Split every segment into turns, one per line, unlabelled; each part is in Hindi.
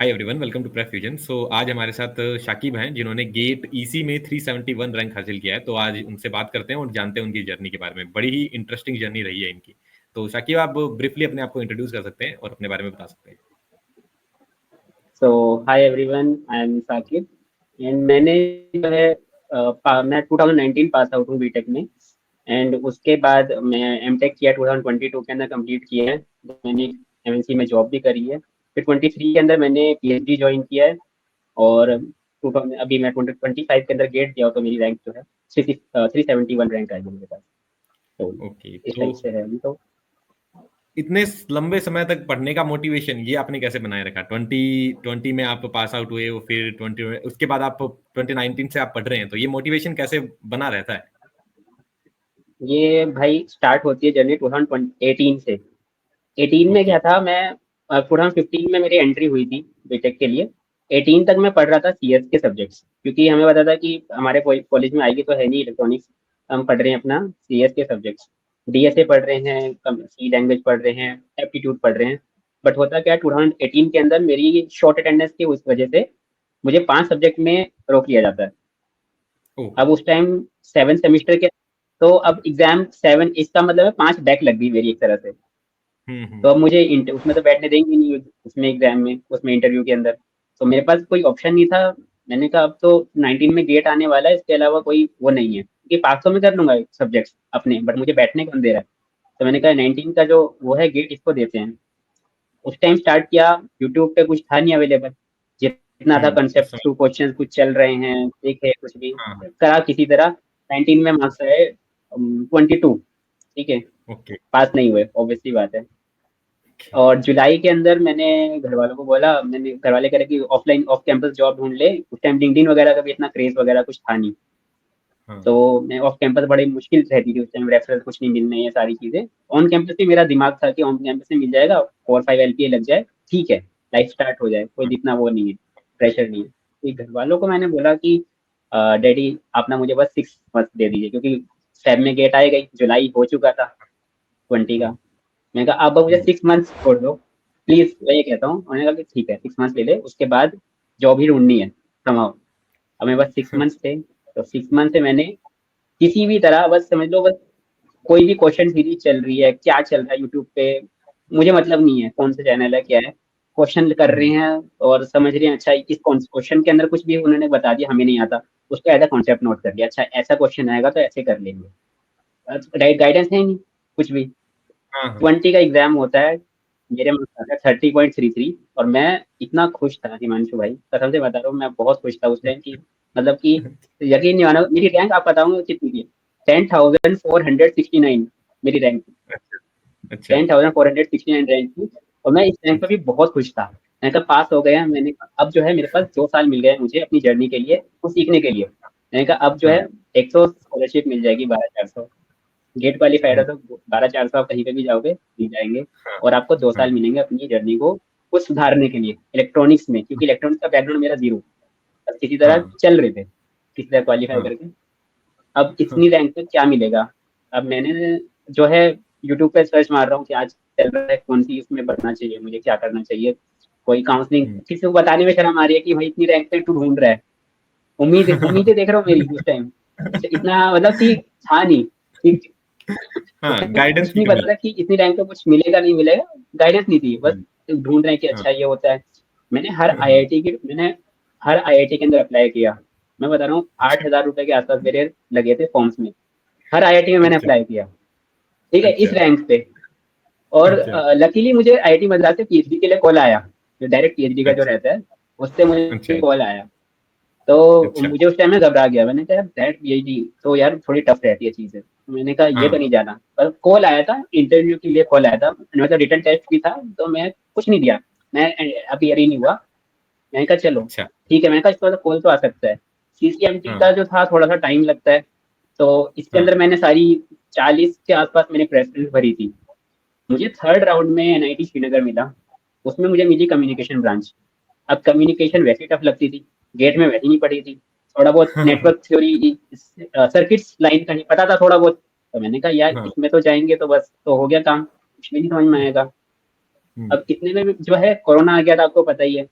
Hi everyone, welcome to Prep Fusion. So आज हमारे साथ शाकिब हैं जिन्होंने गेट ईसी में 371 रैंक हासिल किया है। तो आज उनसे बात करते हैं और जानते हैं उनकी जर्नी के बारे में। बड़ी ही इंटरेस्टिंग जर्नी रही है इनकी। तो शाकिब, आप ब्रीफली अपने आप को इंट्रोड्यूस कर सकते हैं और अपने बारे में बता सकते हैं।
Hi everyone, I am Saqib and मैंने जो है मैं 2019 पास आउट हूँ बीटेक में। एंड उसके बाद मैं एमटेक किया 2022 के अंदर कंप्लीट किया है। मैंने एमएनसी में जॉब भी करी है। फिर 23 के अंदर मैंने पीएचडी ज्वाइन किया है। और 2000 अभी मैं 2025 के अंदर गेट दिया हूँ, तो मेरी रैंक जो है 371 रैंक आई है मेरे पास। तो
ओके,
इस
तो
टाइप से है अभी तो।
इतने लंबे समय तक पढ़ने का मोटिवेशन ये आपने कैसे बनाए रखा? 2020 में आप पास आउट हुए, फिर 20 उसके बाद आप 2019 से आप पढ़ रहे हैं, तो ये मोटिवेशन कैसे बना रहता है?
ये भाई स्टार्ट होती है जर्नी 2018 से। 18 में
ओके।
क्या था, मैं 2015 में मेरी एंट्री हुई थी बीटेक के लिए। 18 तक मैं पढ़ रहा था सीएस के सब्जेक्ट्स, क्योंकि हमें पता था कि हमारे कॉलेज में आएगी तो है नहीं इलेक्ट्रॉनिक्स। हम पढ़ रहे हैं अपना सीएस के सब्जेक्ट्स। डीएसए पढ़ रहे हैं, सी लैंग्वेज पढ़ रहे हैं, एप्टीट्यूड पढ़ रहे हैं। बट होता क्या, 2018 के अंदर मेरी शॉर्ट अटेंडेंस की उस वजह से मुझे 5 सब्जेक्ट में रोक लिया जाता है।
ओ।
अब उस टाइम 7 सेमेस्टर के, तो अब एग्जाम 7, इसका मतलब है 5 बैक लग गई मेरी एक तरह से। तो अब
हम्म।
मुझे उसमें तो बैठने देंगे नहीं, उसमें एग्जाम में, उसमें इंटरव्यू के अंदर। तो मेरे पास कोई ऑप्शन नहीं था। मैंने कहा अब तो 19 में गेट आने वाला है, इसके अलावा कोई वो नहीं है, क्योंकि 500 में कर लूंगा सब्जेक्ट्स अपने, बट मुझे बैठने कौन दे रहा है। तो मैंने कहा 19 का जो वो है गेट, इसको देते हैं। उस टाइम स्टार्ट किया। यूट्यूब पे कुछ था नहीं अवेलेबल, जितना था
उस
कंसेप्ट
समय।
टू क्वेश्चन कुछ चल रहे हैं, देखे कुछ भी
हाँ, हाँ।
करा किसी तरह। 19 में मार्क्स आए 22। ठीक है,
ओके।
पास नहीं हुए, ऑब्वियसली बात है। और जुलाई के अंदर मैंने घर वालों को बोला, मैंने घर वाले कह रहे कि ऑफलाइन ऑफ कैंपस जॉब ढूंढ ले। उस टाइम लिंक्डइन वगैरह का भी इतना क्रेज वगैरह कुछ था नहीं।
हाँ।
तो मैं ऑफ कैंपस बड़ी मुश्किल रहती थी उस टाइम, रेफरल कुछ नहीं मिलने, ये सारी चीजें। ऑन कैंपस भी मेरा दिमाग था कि ऑन कैंपस से मिल जाएगा, 4-5 एलपीए लग जाए, ठीक है, लाइफ स्टार्ट हो जाए, कोई इतना वो नहीं है, प्रेशर नहीं है। तो घर वालों को मैंने बोला कि डैडी आप ना मुझे बस 6 मंथ दे दीजिए, क्योंकि फेब में गेट आए गई, जुलाई हो चुका था 20 का।
हम्म।
मैंने कहा अब मुझे 6 मंथ्स छोड़ दो प्लीज, मैं ये कहता हूँ। उन्होंने कहा कि ठीक है 6 मंथ्स ले ले, उसके बाद जॉब ही ढूंढनी है समाओ। अब मेरे पास 6 मंथ्स थे, तो 6 मंथ से मैंने किसी भी तरह, बस समझ लो, बस कोई भी क्वेश्चन सीरीज चल रही है, क्या चल रहा है यूट्यूब पे, मुझे मतलब नहीं है कौन सा चैनल है क्या है, क्वेश्चन कर रहे
हम्म।
हैं और समझ रहे हैं। अच्छा, इस क्वेश्चन के अंदर कुछ भी उन्होंने बता दिया, हमें नहीं आता, उसका एज कॉन्सेप्ट नोट कर लिया। अच्छा, ऐसा क्वेश्चन आएगा तो ऐसे कर लेंगे। गाइडेंस है ही नहीं कुछ भी।
हाँ, हाँ।
20 का एग्जाम होता है, मेरे मार्क्स आते हैं 30.33। और मैं इतना खुश था हिमांशु भाई, कसम से बता रहा हूँ, मैं बहुत खुश था उस टाइम की, मतलब कि यकीन नहीं मानो। मेरी रैंक आप बताऊंगा कितनी थी, 10,469 मेरी रैंक थी।
अच्छा, अच्छा,
10,469 रैंक थी। और मैं इस रैंक पर भी बहुत खुश था। मैंने कहा पास हो गया। मैंने कहा अब जो है मेरे पास 2 साल मिल गए मुझे अपनी जर्नी के लिए, कुछ सीखने के लिए। मैंने कहा अब जो है
हाँ,
100 स्कॉलरशिप मिल जाएगी, 12,400 गेट क्वालिफाइड है,
हम्म,
तो 12,400 आप कहीं पे भी जाओगे मिल जाएंगे।
हाँ,
और आपको दो
हाँ,
साल मिलेंगे अपनी जर्नी को कुछ सुधारने के लिए इलेक्ट्रॉनिक्स में, क्योंकि इलेक्ट्रॉनिक्स का बैकग्राउंड मेरा जीरो, बस किसी तरह
हाँ,
चल रहे थे, किसी तरह क्वालिफाई
हाँ,
करके। अब
हाँ,
इतनी रैंक पे क्या मिलेगा। अब मैंने जो है यूट्यूब पे सर्च मार रहा हूँ कि आज चल रहा है, कौन सी इसमें बढ़ना चाहिए, मुझे क्या करना चाहिए। कोई काउंसलिंग,
हम्म,
किसी को बताने में शर्म आ रही है कि भाई इतनी रैंक पे तू ढूंढ रहा है। उम्मीदें देख रहा हूँ मेरी उस टाइम, इतना मतलब कि था नहीं कि उस
हाँ,
टाइम
गाइडेंस
कुछ
की
नहीं
कमी।
पता था कि इतनी रैंक पे कुछ मिलेगा नहीं मिलेगा। गाइडेंस नहीं थी, बस
हम्म,
ढूंढ रहे हैं कि
हाँ,
अच्छा ये होता है। मैंने
हाँ,
हर आईआईटी के अंदर अप्लाई किया। मैं बता रहा हूँ
अच्छा,
8,000 रुपए के आसपास मेरे लगे थे फॉर्म्स में। हर आईआईटी में मैंने
अच्छा,
अप्लाई किया, ठीक है, इस
अच्छा,
रैंक पे। और
अच्छा,
लकीली मुझे आईआईटी मद्रास से पीएचडी के लिए कॉल आया, जो डायरेक्ट पीएचडी का जो
अच्छा,
रहता है, उससे
अच्छा,
मुझे कॉल आया। तो
अच्छा,
मुझे उस टाइम में घबरा गया। मैंने कहा डायरेक्ट पीएचडी तो यार थोड़ी टफ रहती है चीजें, तो मैंने कहा ये तो
हाँ,
नहीं जाना। पर कॉल आया था, इंटरव्यू के लिए कॉल आया था, मतलब रिटन टेस्ट भी था, तो मैं कुछ नहीं दिया, मैं अपियर ही नहीं हुआ। मैंने कहा चलो
अच्छा,
ठीक है, मैंने कहा इसका तो कॉल तो आ सकता है। सीसीएमटी
हाँ,
का जो था थोड़ा सा टाइम लगता है, तो इसके
हाँ,
अंदर मैंने सारी 40 के आसपास मैंने प्रेफरेंस भरी थी। मुझे थर्ड राउंड में एनआईटी श्रीनगर मिला, उसमें मुझे मिली कम्युनिकेशन ब्रांच। अब कम्युनिकेशन वैसे टफ लगती थी, गेट में वैसी नहीं पढ़ी थी, थोड़ा बहुत नेटवर्क थ्योरी, सर्किट्स लाइन का नहीं पता था थोड़ा बहुत। तो मैंने कहा यार
हाँ,
इसमें तो जाएंगे तो बस तो हो गया काम, कुछ भी नहीं समझ में आएगा।
हम्म,
अब इतने में जो है कोरोना आ गया था, आपको पता ही है।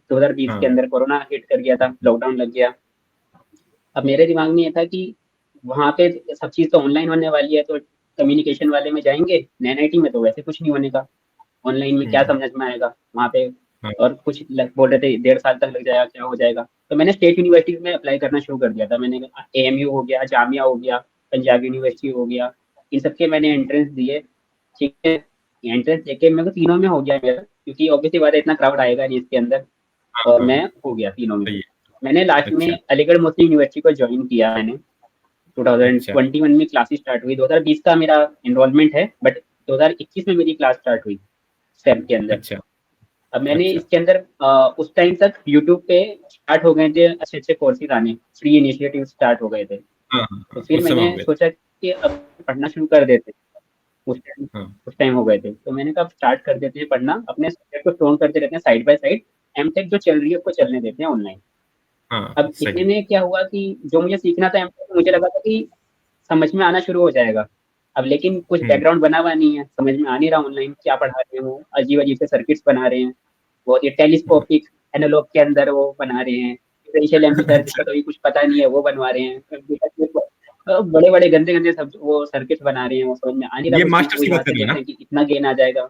2020 के
हाँ।
अंदर कोरोना हिट कर गया था, लॉकडाउन लग गया। अब मेरे दिमाग में ये था कि वहाँ पे सब चीज़ तो ऑनलाइन होने वाली है, तो कम्युनिकेशन वाले में जाएँगे, एनआईटी में तो वैसे कुछ नहीं होने का, ऑनलाइन में क्या
हम्म।
समझ में आएगा वहाँ पे।
हाँ।
और कुछ बोल रहे थे 1.5 साल तक लग जाएगा, क्या हो जाएगा। तो मैंने स्टेट यूनिवर्सिटीज में अप्लाई करना शुरू कर दिया था। मैंने एएमयू हो गया, जामिया हो गया, पंजाब यूनिवर्सिटी हो गया, इन सबके मैंने एंट्रेंस दिए। ठीक है, एंट्रेंस देके मेरे को तीनों में हो गया मेरा, क्योंकि ऑब्वियसली बात है इतना क्राउड आएगा नहीं इसके अंदर,
हाँ।
और
हाँ।
मैं
हाँ,
हो गया तीनों में।
सही
मैंने लास्ट
है।
में
अच्छा।
अलीगढ़ मुस्लिम यूनिवर्सिटी को ज्वाइन किया मैंने।
अच्छा।
2021 में क्लासेस स्टार्ट हुई, 2020 का मेरा एनरोलमेंट है, बट 2021 में मेरी क्लास स्टार्ट हुई फेब के अंदर।
अच्छा।
अब मैंने
अच्छा।
इसके अंदर उस टाइम तक यूट्यूब पे स्टार्ट हो गए थे अच्छे अच्छे कोर्सेज आने, फ्री इनिशिएटिव स्टार्ट हो गए थे।
हाँ हाँ
तो
हाँ,
फिर
उस समय
मैंने
हो गए थे।
सोचा कि अब पढ़ना शुरू कर देते। उस टाइम
हाँ।
उस टाइम हो गए थे, तो मैंने कहा अब स्टार्ट कर देते हैं पढ़ना, अपने सब्जेक्ट को स्टोन करते रहते हैं साइड बाय साइड, एमटेक जो चल रही है उसको चलने देते हैं ऑनलाइन।
हाँ,
अब इतने
सही।
में क्या हुआ कि जो मुझे सीखना था एमटेक, मुझे लगा था कि समझ में आना शुरू हो जाएगा। अब लेकिन कुछ
हम्म।
बैकग्राउंड बना हुआ नहीं है, समझ में आ नहीं रहा ऑनलाइन क्या पढ़ा रहे हो, अजीब-अजीब से सर्किट्स बना रहे हैं। वो ये
हाँ।
टेलीस्कोपिक एनालॉग के अंदर वो बना रहे हैं, डिफरेंशियल एम्पलीफायर जिसका
अच्छा।
कभी कुछ पता नहीं है वो बनवा रहे हैं। कंप्यूटर के बड़े-बड़े गंदे-गंदे सब वो सर्किट्स बना रहे हैं, वो समझ में आ नहीं रहा
ये
कुछ भी।
मास्टर्स
वो
की बात
यहाँ
कर
से
रहे
देख
हो
रहे
ना?
हैं कि इतना गेन आ जाएगा।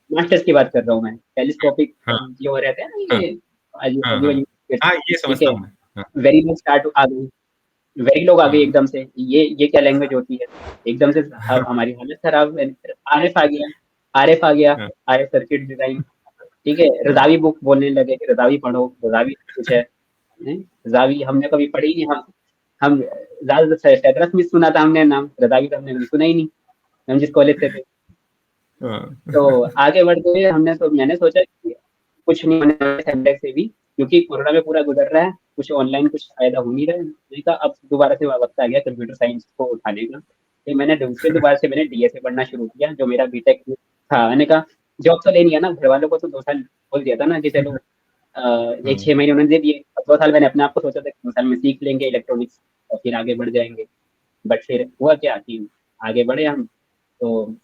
मास्टर्स की बात कर रहा हूँ मैं, टेलीस्कोपिक
हाँ।
जो रहते हैं ना
हाँ।
ये
हाँ। हाँ।
अजीब-अजीब
हाँ, ये
ठीक
समझता
है,
हूँ मैं। हाँ।
वेरिएबल स्टार्ट आ गई। वेरी लोग आ गए
हाँ।
एकदम से, ये क्या लैंग्वेज होती है? एकदम से हमारी हालत खराब है। आरएफ आ गया, आरएफ आ गया,
हाँ।
RF circuit design. ठीक है,
हाँ।
रज़ावी बुक बोलने लगे कि रज़ावी पढ़ो, रज़ावी कुछ है। रज़ावी हमने कभी पढ़ी नहीं। हम ज़्यादा सेड्रा स्मिथ सुना था हमने नाम, रज़ावी तो हमने कभी सुना ही नहीं, हम जिस कॉलेज से थे।
हाँ।
तो आगे बढ़ के मैंने सोचा कि कुछ नहीं होने वाला है एमटेक से भी, क्योंकि कोरोना में पूरा गुजर रहा है, कुछ ऑनलाइन कुछ फायदा हो नहीं रहा है। मैंने कहा अब दोबारा से वक्त आ गया कंप्यूटर साइंस को उठाने का। फिर मैंने फिर दोबारा से मैंने डीएसए पढ़ना शुरू किया, जो मेरा बीटेक था। मैंने कहा जॉब तो लेनी है ना, घर वालों को तो 2 साल बोल दिया था ना कि चलो एक
हाँ।
6 महीने उन्होंने दे दिए। अब 2 साल मैंने अपने आप को सोचा था कि 2 साल में सीख लेंगे इलेक्ट्रॉनिक्स और फिर आगे बढ़ जाएंगे। बट फिर हुआ क्या कि आगे बढ़े हम, तो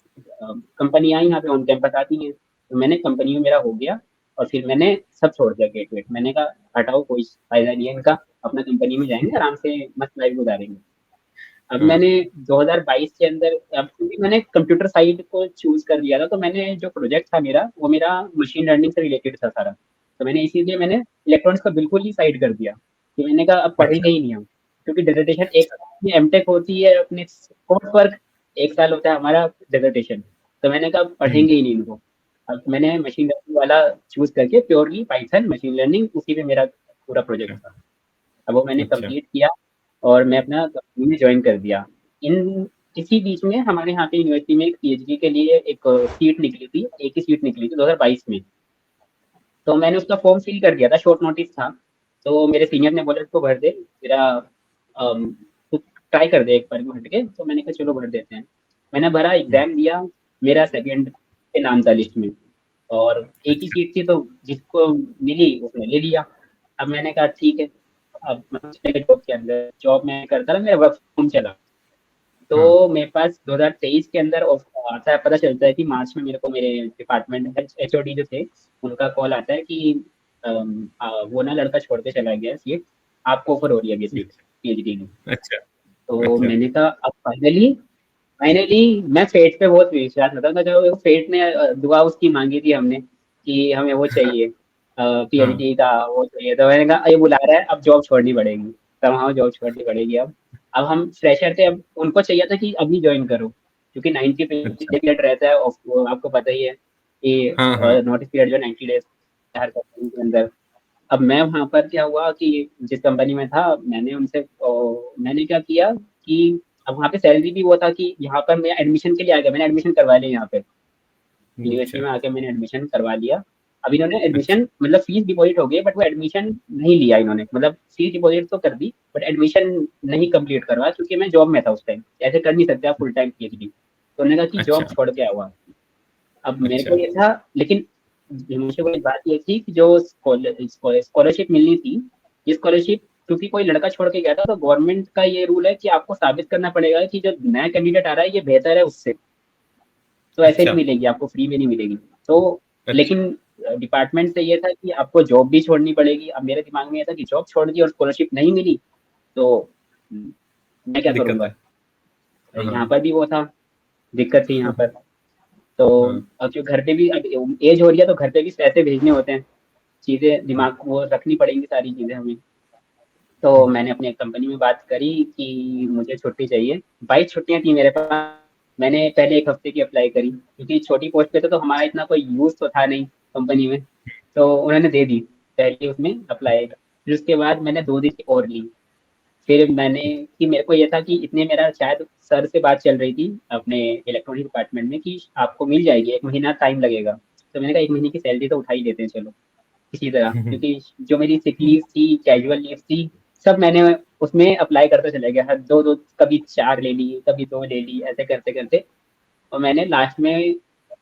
कंपनी आई यहाँ पे ऑन कैंपस आती हैं, तो मैंने कंपनी में मेरा हो गया। और फिर मैंने सब छोड़ दिया गेट वेट, मैंने कहा हटाओ कोई फायदा नहीं है इनका, अपना कंपनी में जाएंगे आराम से मस्त लाइफ गुजारेंगे। अब
हाँ।
मैंने 2022 के अंदर, अब क्योंकि मैंने कंप्यूटर साइड को चूज कर लिया था, तो मैंने जो प्रोजेक्ट था मेरा वो मेरा मशीन लर्निंग से रिलेटेड था सारा। तो मैंने इसीलिए मैंने इलेक्ट्रॉनिक्स को बिल्कुल ही साइड कर दिया कि मैंने कहा अब पढ़ेंगे
अच्छा।
ही नहीं हम, क्योंकि डिसर्टेशन एक
अच्छा।
साल में एमटेक होती है अपने कोर्स वर्क, 1 साल होता है हमारा डिसर्टेशन। तो मैंने कहा अब
हम्म।
पढ़ेंगे ही नहीं इनको। अब मैंने मशीन लर्निंग वाला चूज करके प्योरली पाइथन मशीन लर्निंग, उसी पे मेरा पूरा प्रोजेक्ट
अच्छा।
था। अब वो मैंने
अच्छा।
कंप्लीट किया और मैं अपना कंपनी में ज्वाइन कर दिया। इन इसी बीच में हमारे यहाँ पे यूनिवर्सिटी में एक पीएचडी के लिए एक सीट निकली थी, एक ही सीट निकली थी 2022 में। तो मैंने उसका फॉर्म फिल कर दिया था, शॉर्ट नोटिस था। तो मेरे सीनियर ने बोला इसको भर दे, तेरा तू ट्राई कर दे एक बार में हट के। तो मैंने कहा चलो भर देते हैं। मैंने भरा,
हम्म।
एग्जाम दिया, मेरा सेकंड पे नाम था लिस्ट में, और एक ही
अच्छा।
सीट थी, तो जिसको मिली उसने ले लिया। अब मैंने कहा ठीक है, अब जॉब के अंदर जॉब मैं करता रहा, मेरा वर्क फ्रॉम होम चला।
हाँ।
तो मेरे पास 2023 के अंदर आता है, पता चलता है कि मार्च में मेरे को मेरे डिपार्टमेंट एचओडी जो थे उनका कॉल आता है कि वो ना लड़का छोड़ के चला गया सीट, आपको ऑफर हो रही है अभी सीट पीएचडी में।
अच्छा।
तो
अच्छा।
मैंने कहा अब फाइनली फाइनली मैं फेट पे बहुत विश्वास रखता था, जो फेट ने दुआ उसकी मांगी थी हमने कि हमें वो चाहिए
हाँ।
पीएचडी का वो चाहिए। तो मैंने कहा ये बुला रहा है, अब जॉब छोड़नी पड़ेगी, तब हाँ जॉब छोड़नी पड़ेगी। अब हम फ्रेशर थे, अब उनको चाहिए था कि अभी ज्वाइन करो, क्योंकि 90
अच्छा।
पीरियड रहता है, वो आपको पता ही है कि
हाँ। हाँ।
नोटिस पीरियड जो 90 डेज हर कंपनी के अंदर। अब मैं वहाँ पर क्या हुआ कि जिस कंपनी में था, मैंने उनसे मैंने क्या किया कि अब वहाँ पे सैलरी भी वो था कि यहाँ पर मैं एडमिशन के लिए आ गया, मैंने एडमिशन करवा लिया यहाँ पे यूनिवर्सिटी
अच्छा।
में आके, मैंने एडमिशन करवा लिया। अब इन्होंने
अच्छा।
एडमिशन मतलब फीस डिपॉजिट हो गई, बट वो एडमिशन नहीं लिया इन्होंने, मतलब फीस डिपॉजिट तो कर दी बट एडमिशन नहीं कंप्लीट करवा, क्योंकि मैं जॉब में था उस टाइम, ऐसे कर नहीं सकते आप फुल टाइम पीएचडी। तो उन्होंने कहा कि
अच्छा।
जॉब छोड़ के आऊँ। अब मेरे
अच्छा।
को ये था, लेकिन मुझे वो बात ये थी कि जो स्कॉलरशिप मिलनी थी, ये स्कॉलरशिप क्योंकि कोई लड़का छोड़ के गया था, तो गवर्नमेंट का ये रूल है कि आपको साबित करना पड़ेगा कि जो नया कैंडिडेट आ रहा है ये बेहतर है उससे, तो ऐसे
अच्छा।
नहीं मिलेगी आपको, फ्री में नहीं मिलेगी। तो
अच्छा।
लेकिन डिपार्टमेंट से ये था कि आपको जॉब भी छोड़नी पड़ेगी। अब मेरे दिमाग में ये था कि जॉब छोड़ दी और स्कॉलरशिप नहीं मिली तो मैं क्या
दिक्कत
करूँगा?
है। हाँ।
यहाँ पर भी वो था, दिक्कत थी यहाँ पर। तो
हाँ।
अब जो घर पे भी अब एज हो रही है तो घर पे भी पैसे भेजने होते हैं, चीज़ें दिमाग वो रखनी पड़ेंगी सारी चीज़ें हमें। तो मैंने अपनी कंपनी में बात करी कि मुझे छुट्टी चाहिए। 22 छुट्टियाँ थी मेरे पास। मैंने पहले 1 हफ्ते की अप्लाई करी क्योंकि छोटी पोस्ट पे तो हमारा इतना कोई यूज़ तो था नहीं कंपनी में। तो उन्होंने दे दी पहले उसमें अप्लाई। फिर उसके बाद मैंने 2 दिन की और ली। फिर मैंने कि मेरे को ये था कि इतने मेरा शायद सर से बात चल रही थी अपने इलेक्ट्रॉनिक डिपार्टमेंट में कि आपको मिल जाएगी, 1 महीना टाइम लगेगा। तो मैंने कहा 1 महीने की सैलरी तो उठा ही लेते हैं चलो। किसी तरह, क्योंकि जो मेरी सिक लीव थी, कैजुअल लीव थी, सब मैंने उसमें अप्लाई करते चले गया। हर 2-2 कभी 4 ले ली, कभी 2 ले ली, ऐसे करते-करते और मैंने लास्ट में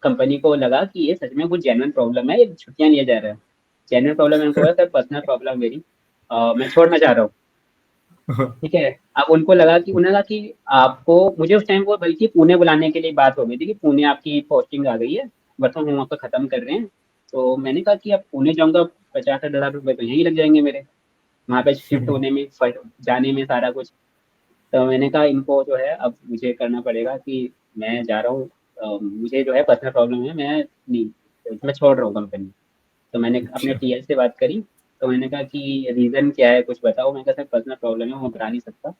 कंपनी को लगा कि ये सच में कुछ जेन्युइन प्रॉब्लम है, ये छुट्टियाँ लिया जा रहा है। जेन्युइन प्रॉब्लम है, उनको बोला सर पर्सनल प्रॉब्लम मेरी मैं छोड़ना चाह रहा हूँ। ठीक है? अब उनको लगा कि उन्होंने कहा कि आपको मुझे उस टाइम वो बल्कि पुणे बुलाने के लिए बात हो गई थी कि पुणे आपकी पोस्टिंग आ गई है, वर्क फ्रॉम होम आपका खत्म कर रहे हैं। तो मैंने कहा कि अब पुणे जाऊँगा 50-60 हज़ार रुपए तो यहीं लग जाएँगे मेरे, वहाँ पे शिफ्ट होने में, जाने में सारा कुछ। तो मैंने कहा इनको जो है अब मुझे करना पड़ेगा कि मैं जा रहा हूँ, मुझे जो है पर्सनल प्रॉब्लम है, मैं नहीं, मैं छोड़ रहा हूँ कंपनी। तो मैंने अपने
अच्छा।
टीएल से बात करी, तो मैंने कहा कि रीज़न क्या है कुछ बताओ? मैंने कहा सर पर्सनल प्रॉब्लम है, वो मैं बता नहीं सकता।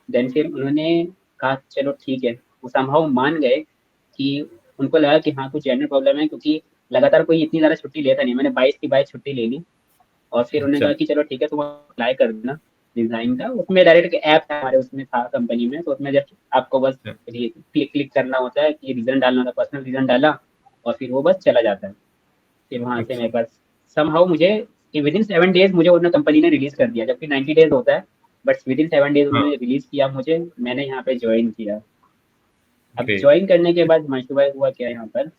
देन फिर उन्होंने कहा चलो ठीक है, वो समहाउ मान गए कि उनको लगा कि हाँ कुछ जेन्युइन प्रॉब्लम है क्योंकि लगातार कोई इतनी ज़्यादा छुट्टी लेता नहीं। मैंने 22 की 22 छुट्टी ले ली और फिर उन्होंने
अच्छा।
कहा कि चलो ठीक है तुम अप्लाई कर देना डिज़ाइन का। उसमें डायरेक्ट एक ऐप था हमारे उसमें था कंपनी में, तो उसमें जस्ट आपको बस
अच्छा।
क्लिक क्लिक करना होता है कि रीज़न डालना होता है, पर्सनल रीज़न डाला और फिर वो बस चला जाता है। फिर वहाँ से मेरे
अच्छा।
पास समहाउ मुझे कि विदिन 7 डेज़ मुझे उन्होंने कंपनी ने रिलीज़ कर दिया, जबकि 90 डेज़ होता है। बट विदिन 7 डेज़
हाँ।
उन्होंने रिलीज़ किया मुझे, मैंने यहाँ पे जॉइन किया। अब
ग्रेट।
जॉइन करने के बाद हिमांशु भाई हुआ क्या यहाँ पर,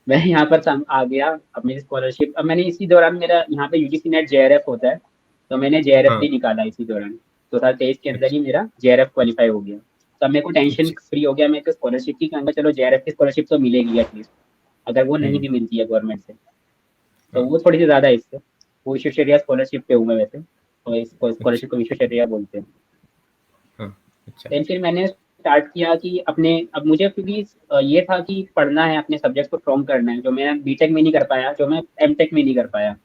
मैं यहाँ पर आ गया। अब मेरी स्कॉलरशिप, अब मैंने इसी दौरान मेरा यहाँ पे यूजीसी नेट जेआरएफ होता है, तो मैंने जेआरएफ
हाँ।
भी निकाला इसी दौरान। 2023 के अंदर
अच्छा।
ही मेरा जेआरएफ क्वालिफाई हो गया। तो अब मेरे को टेंशन
अच्छा।
फ्री हो गया। मैं तो स्कॉलरशिप की कहूँगा चलो जेआरएफ की स्कॉलरशिप तो मिलेगी एटलीस्ट, अगर वो नहीं
हम्म।
भी मिलती है गवर्नमेंट से तो
हाँ।
वो थोड़ी सी ज़्यादा है इससे। वो विश्वेश्वरैया स्कॉलरशिप पे हूँ मैं वैसे, तो इसको
अच्छा।
स्कॉलरशिप को विश्वेश्वरैया बोलते हैं।
हाँ। अच्छा।
देन फिर मैंने स्टार्ट किया कि अपने, अब मुझे क्योंकि ये था कि पढ़ना है, अपने सब्जेक्ट को स्ट्रॉन्ग करना है, जो मैं बीटेक में नहीं कर पाया, जो मैं एमटेक में नहीं कर पाया।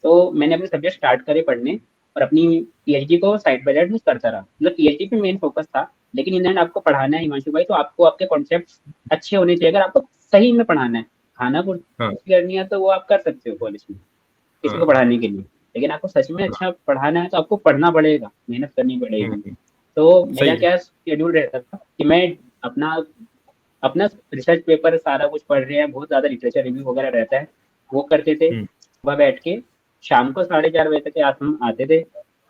तो मैंने अपने सब्जेक्ट स्टार्ट करे पढ़ने और अपनी पीएचडी को साइड बाय साइड में करता रहा। मतलब पीएचडी पे मेन फोकस था, लेकिन इन एंड आपको पढ़ाना है हिमांशु भाई, तो आपको आपके कॉन्सेप्ट अच्छे होने चाहिए। अगर आपको सही में पढ़ाना है, खाना कुछ
हाँ।
करनी है तो वो आप कर सकते हो कॉलेज में किसी को
हाँ।
पढ़ाने के लिए। लेकिन आपको सच में
हाँ।
अच्छा पढ़ाना है तो आपको पढ़ना पड़ेगा, मेहनत करनी पड़ेगी।
हम्म।
तो मेरा
सही है।
क्या शेड्यूल रहता था कि मैं अपना अपना रिसर्च पेपर सारा कुछ पढ़ रहे हैं, बहुत ज़्यादा लिटरेचर रिव्यू वगैरह रहता है, वो करते थे।
हम्म।
सुबह बैठ के शाम को 4:30 बजे तक के आस हम आते थे।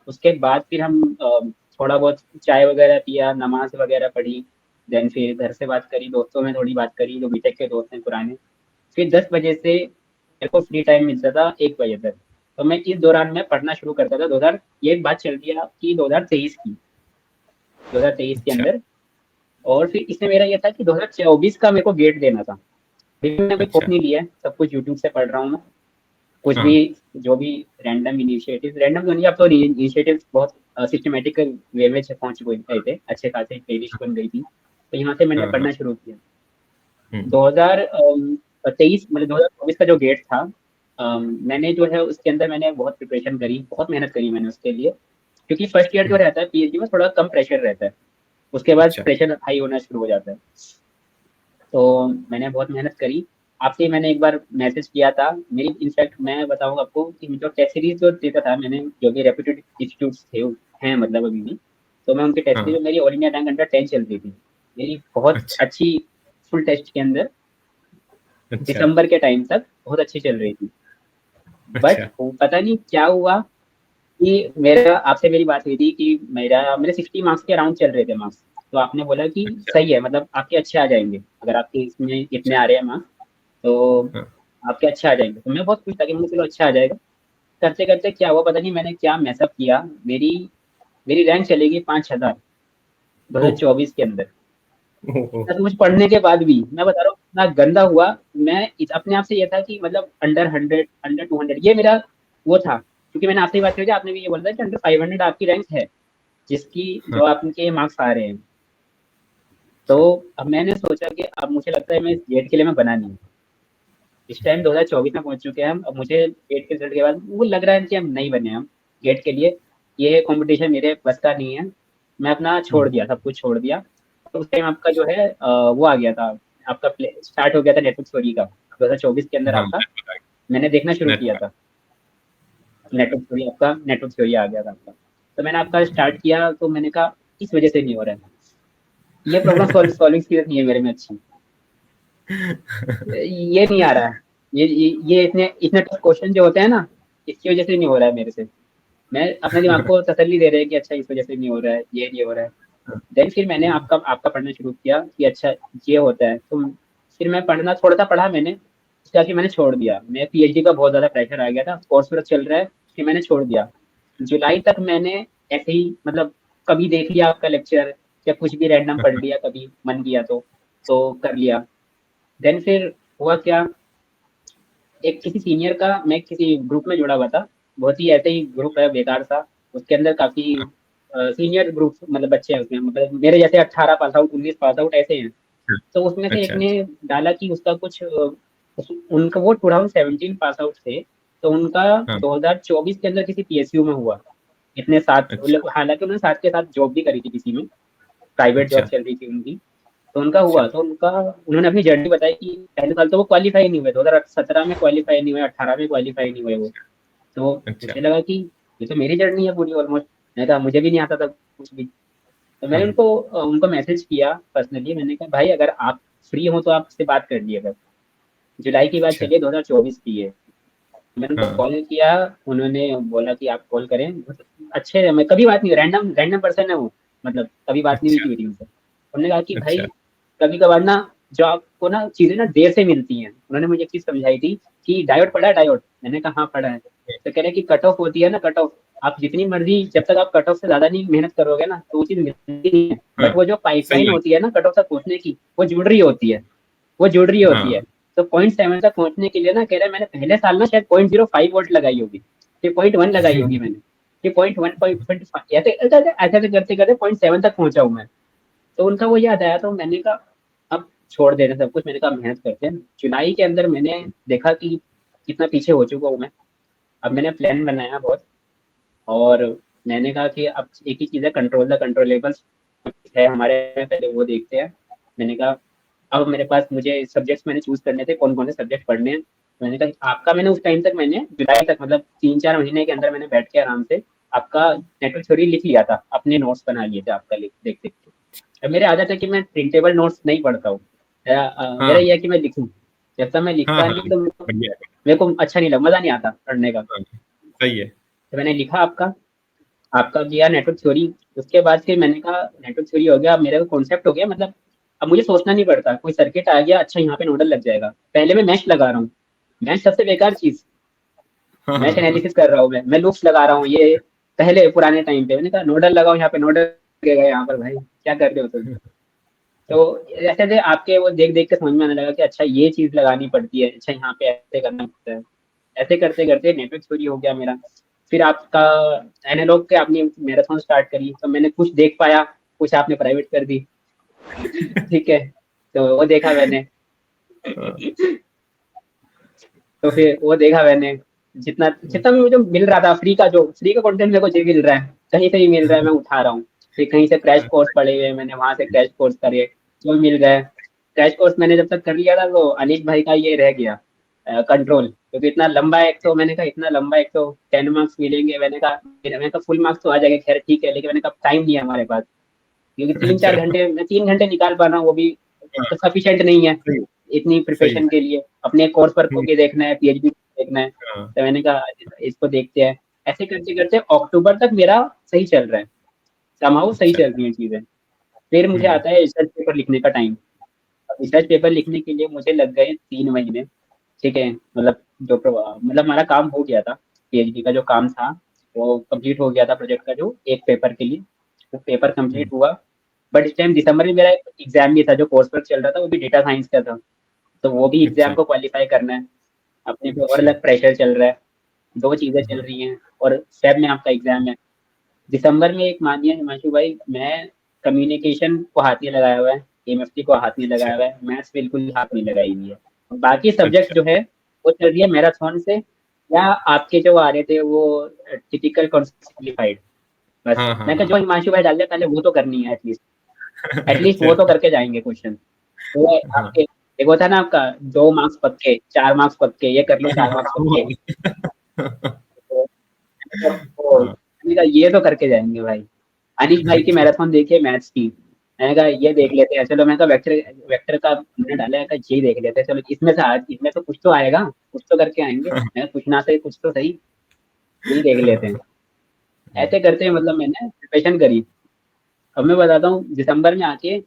उसके बाद फिर हम थोड़ा बहुत चाय वगैरह पिया, नमाज वगैरह पढ़ी। देन फिर घर से बात करी, दोस्तों में थोड़ी बात करी जो बीटेक के दोस्त हैं पुराने। फिर 10 बजे से मेरे को फ्री टाइम मिलता था 1 बजे तक। तो मैं इस दौरान मैं पढ़ना शुरू करता था। 2000, ये बात चल रही है कि 2023 की, 2023 के
अच्छा।
अंदर। और फिर इसमें मेरा ये था कि 2024 का मेरे को गेट देना था। अभी मैंने कोई
अच्छा।
कॉपी नहीं लिया है, सब कुछ यूट्यूब से पढ़ रहा हूँ मैं। कुछ भी,
हाँ।
जो भी रैंडम इनिशिएटिव, रैंडम तो नहीं, अब तो इनिशिएटिव बहुत सिस्टमेटिक वे में पहुंच गए थे, अच्छे खासे प्लेलिस्ट बन गई थी। तो यहाँ से मैंने
हाँ। हाँ।
पढ़ना शुरू किया।
हम्म।
2023 मतलब 2024 का जो गेट था, मैंने जो है उसके अंदर मैंने बहुत प्रिपरेशन करी, बहुत मेहनत करी मैंने उसके लिए। क्योंकि फर्स्ट ईयर जो
हम्म।
रहता है पीएचडी में थोड़ा कम प्रेशर रहता है, उसके बाद
अच्छा।
प्रेशर हाई होना शुरू हो जाता है। तो मैंने बहुत मेहनत करी। आपसे ही मैंने एक बार मैसेज किया था, मेरी इनफैक्ट मैं बताऊँ आपको कि जो टेस्ट सीरीज जो देता था मैंने, जो भी रेप्यूटेड इंस्टीट्यूट्स थे हैं मतलब अभी भी, तो मैं उनके टेस्ट
हाँ।
सीरीज, मेरी ऑल इंडिया रैंक अंडर 10 चल रही थी मेरी, बहुत
अच्छा।
अच्छी। फुल टेस्ट के अंदर
अच्छा।
दिसंबर के टाइम तक बहुत अच्छी चल रही थी। बट
अच्छा।
पता नहीं क्या हुआ कि मेरा आपसे मेरी बात हुई थी कि मेरे 60 मार्क्स के अराउंड चल रहे थे मार्क्स। तो आपने बोला कि
अच्छा।
सही है, मतलब आपके अच्छे आ जाएंगे, अगर आपके इसमें इतने आ रहे हैं मार्क्स तो
हाँ।
आपके अच्छे आ जाएंगे। तो मैं बहुत खुश था कि मुझे चलो अच्छा आ जाएगा। करते करते क्या हुआ पता नहीं, मैंने क्या मैसअप किया, मेरी मेरी रैंक चलेगी 5,000
ओह।
2024 के अंदर।
ओह। ओह।
सब कुछ पढ़ने के बाद भी मैं बता रहा हूँ, इतना गंदा हुआ, मैं अपने आप से ये था कि मतलब अंडर 100, अंडर 200, ये मेरा वो था, क्योंकि मैंने आपसे बात की, आपने भी ये बोला था कि अंडर 500 आपकी रैंक है, जिसकी
हाँ,
जो आपके मार्क्स आ रहे हैं। तो अब मैंने सोचा कि अब मुझे लगता है मैं इस गेट के लिए मैं बना नहीं हूँ। इस टाइम 2024 में पहुंच चुके हैं हम, अब मुझे गेट के रिजल्ट के बाद वो लग रहा है कि हम नहीं बने हम गेट के लिए, ये कंपटीशन मेरे बस का नहीं है। मैं अपना छोड़ दिया, सब कुछ छोड़ दिया। तो उस टाइम आपका जो है वो आ गया था, आपका स्टार्ट हो गया था नेटवर्क थ्योरी का, 2024 के अंदर
हाँ,
आपका मैंने देखना शुरू
नेट
किया था। नेटवर्क थ्योरी, आपका नेटवर्क थ्योरी आ गया था आपका, तो मैंने आपका स्टार्ट किया, तो मैंने कहा इस वजह से नहीं हो रहा है, ये प्रॉब्लम सॉल्विंग स्किल्स नहीं है मेरे में अच्छी, ये नहीं आ रहा है, ये इतने इतने टफ क्वेश्चन जो होते हैं ना, इसकी वजह से नहीं हो रहा है मेरे से। मैं अपने दिमाग को तसल्ली दे रहे हैं कि अच्छा इस वजह से नहीं हो रहा है, ये नहीं हो रहा है। देन फिर मैंने आपका आपका पढ़ना शुरू किया कि अच्छा ये होता है, तो फिर मैं पढ़ना थोड़ा सा पढ़ा मैंने, उसके बाद फिर मैंने छोड़ दिया। मैं पीएचडी का बहुत ज्यादा प्रेशर आ गया था, कोर्स वर्क चल रहा है, फिर मैंने छोड़ दिया। जुलाई तक मैंने ऐसे ही मतलब कभी देख लिया आपका लेक्चर या कुछ भी रैंडम पढ़ लिया, कभी मन किया तो कर लिया। देन फिर हुआ क्या, एक किसी सीनियर का, मैं किसी ग्रुप में जुड़ा हुआ था, बहुत ही ऐसे ही ग्रुप है बेकार सा, उसके अंदर काफी सीनियर ग्रुप मतलब बच्चे हैं उसमें, मतलब मेरे जैसे 18 पास आउट, 19 पास आउट ऐसे हैं। तो उसमें से एक
अच्छा,
ने डाला कि उसका कुछ उनका वो 2017 पास आउट थे, तो उनका
हाँ,
2024 के अंदर किसी पीएसयू में हुआ। इतने साथ,
अच्छा,
हालांकि उन्होंने साथ के साथ जॉब भी करी थी किसी में, प्राइवेट जॉब
अच्छा,
चल रही थी उनकी। तो उनका
अच्छा,
हुआ, तो उनका उन्होंने अपनी जर्नी बताई कि पहले साल तो वो क्वालीफाई नहीं हुए, 2017 में क्वालीफाई नहीं हुए, 18 में क्वालीफाई नहीं हुए वो। तो
अच्छा,
मुझे लगा कि ये तो मेरी जर्नी है पूरी ऑलमोस्ट। मैंने कहा मुझे भी नहीं आता था कुछ भी। तो मैंने
हाँ,
उनको मैसेज किया पर्सनली, मैंने कहा भाई अगर आप फ्री हो तो आप उससे बात कर लिएगा। जुलाई की बात
अच्छा,
चलिए, 2024 की है। मैंने उनको
हाँ,
कॉल किया, उन्होंने बोला कि आप कॉल करें। अच्छे, मैं कभी बात नहीं, रैंडम रैंडम पर्सन है वो, मतलब कभी बात नहीं हुई
अच्छा,
थी मेरी उनसे। उन्होंने कहा कि भाई
अच्छा,
कभी कभार ना जो आपको ना चीजें ना देर से मिलती हैं। उन्होंने मुझे एक चीज समझाई थी कि डायोड पढ़ा है, डायोड। मैंने कहा हाँ पढ़ा है। तो कह रहे कि कट ऑफ होती है ना, कट ऑफ, आप जितनी मर्जी, जब तक आप कट ऑफ से ज्यादा नहीं मेहनत करोगे ना तो वो चीज मिलती नहीं है,
हाँ,
बट वो जो
सही
पाइपलाइन
बात,
होती है ना कट ऑफ तक पहुंचने की, वो जुड़ रही होती है, वो जुड़ रही होती है।
हाँ,
तो 0.7 तक पहुंचने के लिए ना, कह रहे मैंने पहले साल ना शायद 0.05 वोल्ट लगाई होगी, फिर 0.1 लगाई होगी मैंने, फिर 0.1, 0.5, ऐसे ऐसे ऐसे करते करते 0.7 तक पहुंचा हूं मैं। तो उनका वो याद आया, तो मैंने कहा अब छोड़ देना सब कुछ, मैंने कहा मेहनत करते हैं। जुलाई के अंदर मैंने देखा कि कितना पीछे हो चुका हूँ मैं। अब मैंने प्लान बनाया बहुत, और मैंने कहा कि अब एक ही चीज़ है, कंट्रोल द कंट्रोलेबल्स है हमारे में, पहले वो देखते हैं। मैंने कहा अब मेरे पास, मुझे सब्जेक्ट्स मैंने चूज करने थे, कौन कौन से सब्जेक्ट पढ़ने हैं। तो मैंने कहा आपका, मैंने उस टाइम तक, मैंने जुलाई तक मतलब 3-4 महीने के अंदर मैंने बैठ के आराम से आपका नेटवर्क थ्योरी लिख लिया था, अपने नोट्स बना लिए थे आपका, लिख देख देख के। अब मेरे आदत है कि मैं प्रिंटेबल नोट्स नहीं पढ़ता हूँ, मेरा
हाँ,
ये है कि मैं लिखूँ। जब तक मैं
हाँ,
लिखता
हाँ,
नहीं तो
बढ़िया है,
मेरे को अच्छा नहीं लगा, मजा नहीं आता पढ़ने का।
हाँ, सही है,
तो मैंने लिखा आपका, आपका किया नेटवर्क थ्योरी। उसके बाद फिर मैंने कहा नेटवर्क थ्योरी हो गया, अब मेरे को कॉन्सेप्ट हो गया, मतलब अब मुझे सोचना नहीं पड़ता, कोई सर्किट आ गया, अच्छा यहाँ पे नोडल लग जाएगा। पहले मैं मैश लगा रहा हूँ, मैश सबसे बेकार चीज,
हाँ,
मैश
हाँ,
एनालिसिस कर रहा हूँ मैं लूप्स लगा रहा हूँ, ये पहले पुराने टाइम पे मैंने कहा नोडल लगाओ यहाँ पे, नोडल लगेगा यहाँ पर, भाई क्या कर रहे हो तुम। तो ऐसे थे आपके, वो देख देख के समझ में आने लगा कि अच्छा ये चीज लगानी पड़ती है, अच्छा यहाँ पे ऐसे करना पड़ता है। ऐसे करते करते नेटवर्क थ्योरी हो गया मेरा। फिर आपका एनालॉग के आपने मैराथन स्टार्ट करी, तो मैंने कुछ देख पाया, कुछ आपने प्राइवेट कर दी। ठीक है, तो वो देखा मैंने।
हाँ,
तो फिर वो देखा मैंने, जितना जितना भी मुझे मिल रहा था फ्री का, जो फ्री का कंटेंट मेरे को जो मिल रहा है, कहीं से भी मिल रहा है मैं उठा रहा हूँ। फिर कहीं से क्रैश कोर्स पड़े हुए मैंने, वहां से क्रैश कोर्स करे, जो मिल रहा है। क्रैश कोर्स मैंने जब तक कर लिया था, तो अनिल भाई का ये रह गया कंट्रोल, क्योंकि इतना लंबा है, एक तो मैंने कहा इतना लंबा, एक तो 10 मार्क्स मिलेंगे, मैंने कहा फुल मार्क्स तो आ जाएगा, खैर ठीक है, लेकिन मैंने कहा टाइम नहीं है हमारे पास, क्योंकि तीन
अच्छा,
चार घंटे मैं 3 घंटे निकाल पा रहा हूँ, वो भी
हाँ,
तो सफिशिएंट नहीं है
सही,
इतनी
सही है,
प्रिपरेशन के लिए। अपने कोर्स पर
हुँ,
होके देखना है, पीएचडी देखना है।
हाँ,
तो मैंने कहा इसको देखते हैं। ऐसे करते करते अक्टूबर तक मेरा सही चल रहा है, समाउ सही
अच्छा,
चल रही है चीजें। फिर मुझे
हुँ,
आता है रिसर्च पेपर लिखने का टाइम। रिसर्च पेपर लिखने के लिए मुझे लग गए 3 महीने। ठीक है, मतलब मतलब हमारा काम हो गया था, पीएचडी का जो काम था वो कंप्लीट हो गया था, प्रोजेक्ट का जो एक पेपर के लिए, वो पेपर
हुँ,
कंप्लीट हुआ। बट इस टाइम दिसंबर में मेरा एग्जाम भी था, जो कोर्स वर्क चल रहा था वो भी डेटा साइंस का था। तो वो भी एग्जाम
अच्छा।
को क्वालिफाई करना है, अपने पे और
अच्छा।
अलग प्रेशर चल रहा है, 2 चीज़ें चल
हाँ।
रही हैं और फेब में आपका एग्जाम है। दिसंबर में एक मानिए हिमांशु भाई, मैं कम्युनिकेशन को हाथ नहीं लगाया हुआ है, एमएफटी को हाथ नहीं
अच्छा।
लगाया हुआ है, मैथ्स बिल्कुल ही हाथ नहीं लगाई हुई है। बाकी सब्जेक्ट
अच्छा।
जो है वो चल रही है मैराथन से, या आपके जो आ रहे थे वो टिपिकल सिंप्लीफाइड, बस
हाँ हाँ
मैं कहा
हाँ।
जो हिमांशु भाई डाल दिया पहले वो तो करनी है एटलीस्ट, एटलीस्ट वो तो
अच्छा।
करके जाएंगे क्वेश्चन। तो
हाँ।
आपके एक होता है ना आपका 2 मार्क्स पक्के, 4 मार्क्स पक्के, ये कर लो 4 मार्क्स पक्के। तो तो
हाँ।
मैंने कहा ये तो करके जाएंगे भाई। अनिश भाई की
अच्छा।
मैराथन देखिए मैथ्स की, मैंने कहा ये देख लेते हैं, चलो मैंने कहा वेक्टर वेक्टर का हमने डाला है, कहा ये देख लेते हैं, चलो इसमें से आज इसमें तो कुछ तो आएगा, कुछ तो करके आएंगे, मैं कुछ ना सही कुछ तो सही, यही देख लेते हैं। ऐसे करते हैं मतलब मैंने प्रिपरेशन करी। अब मैं बताता हूँ दिसंबर में आके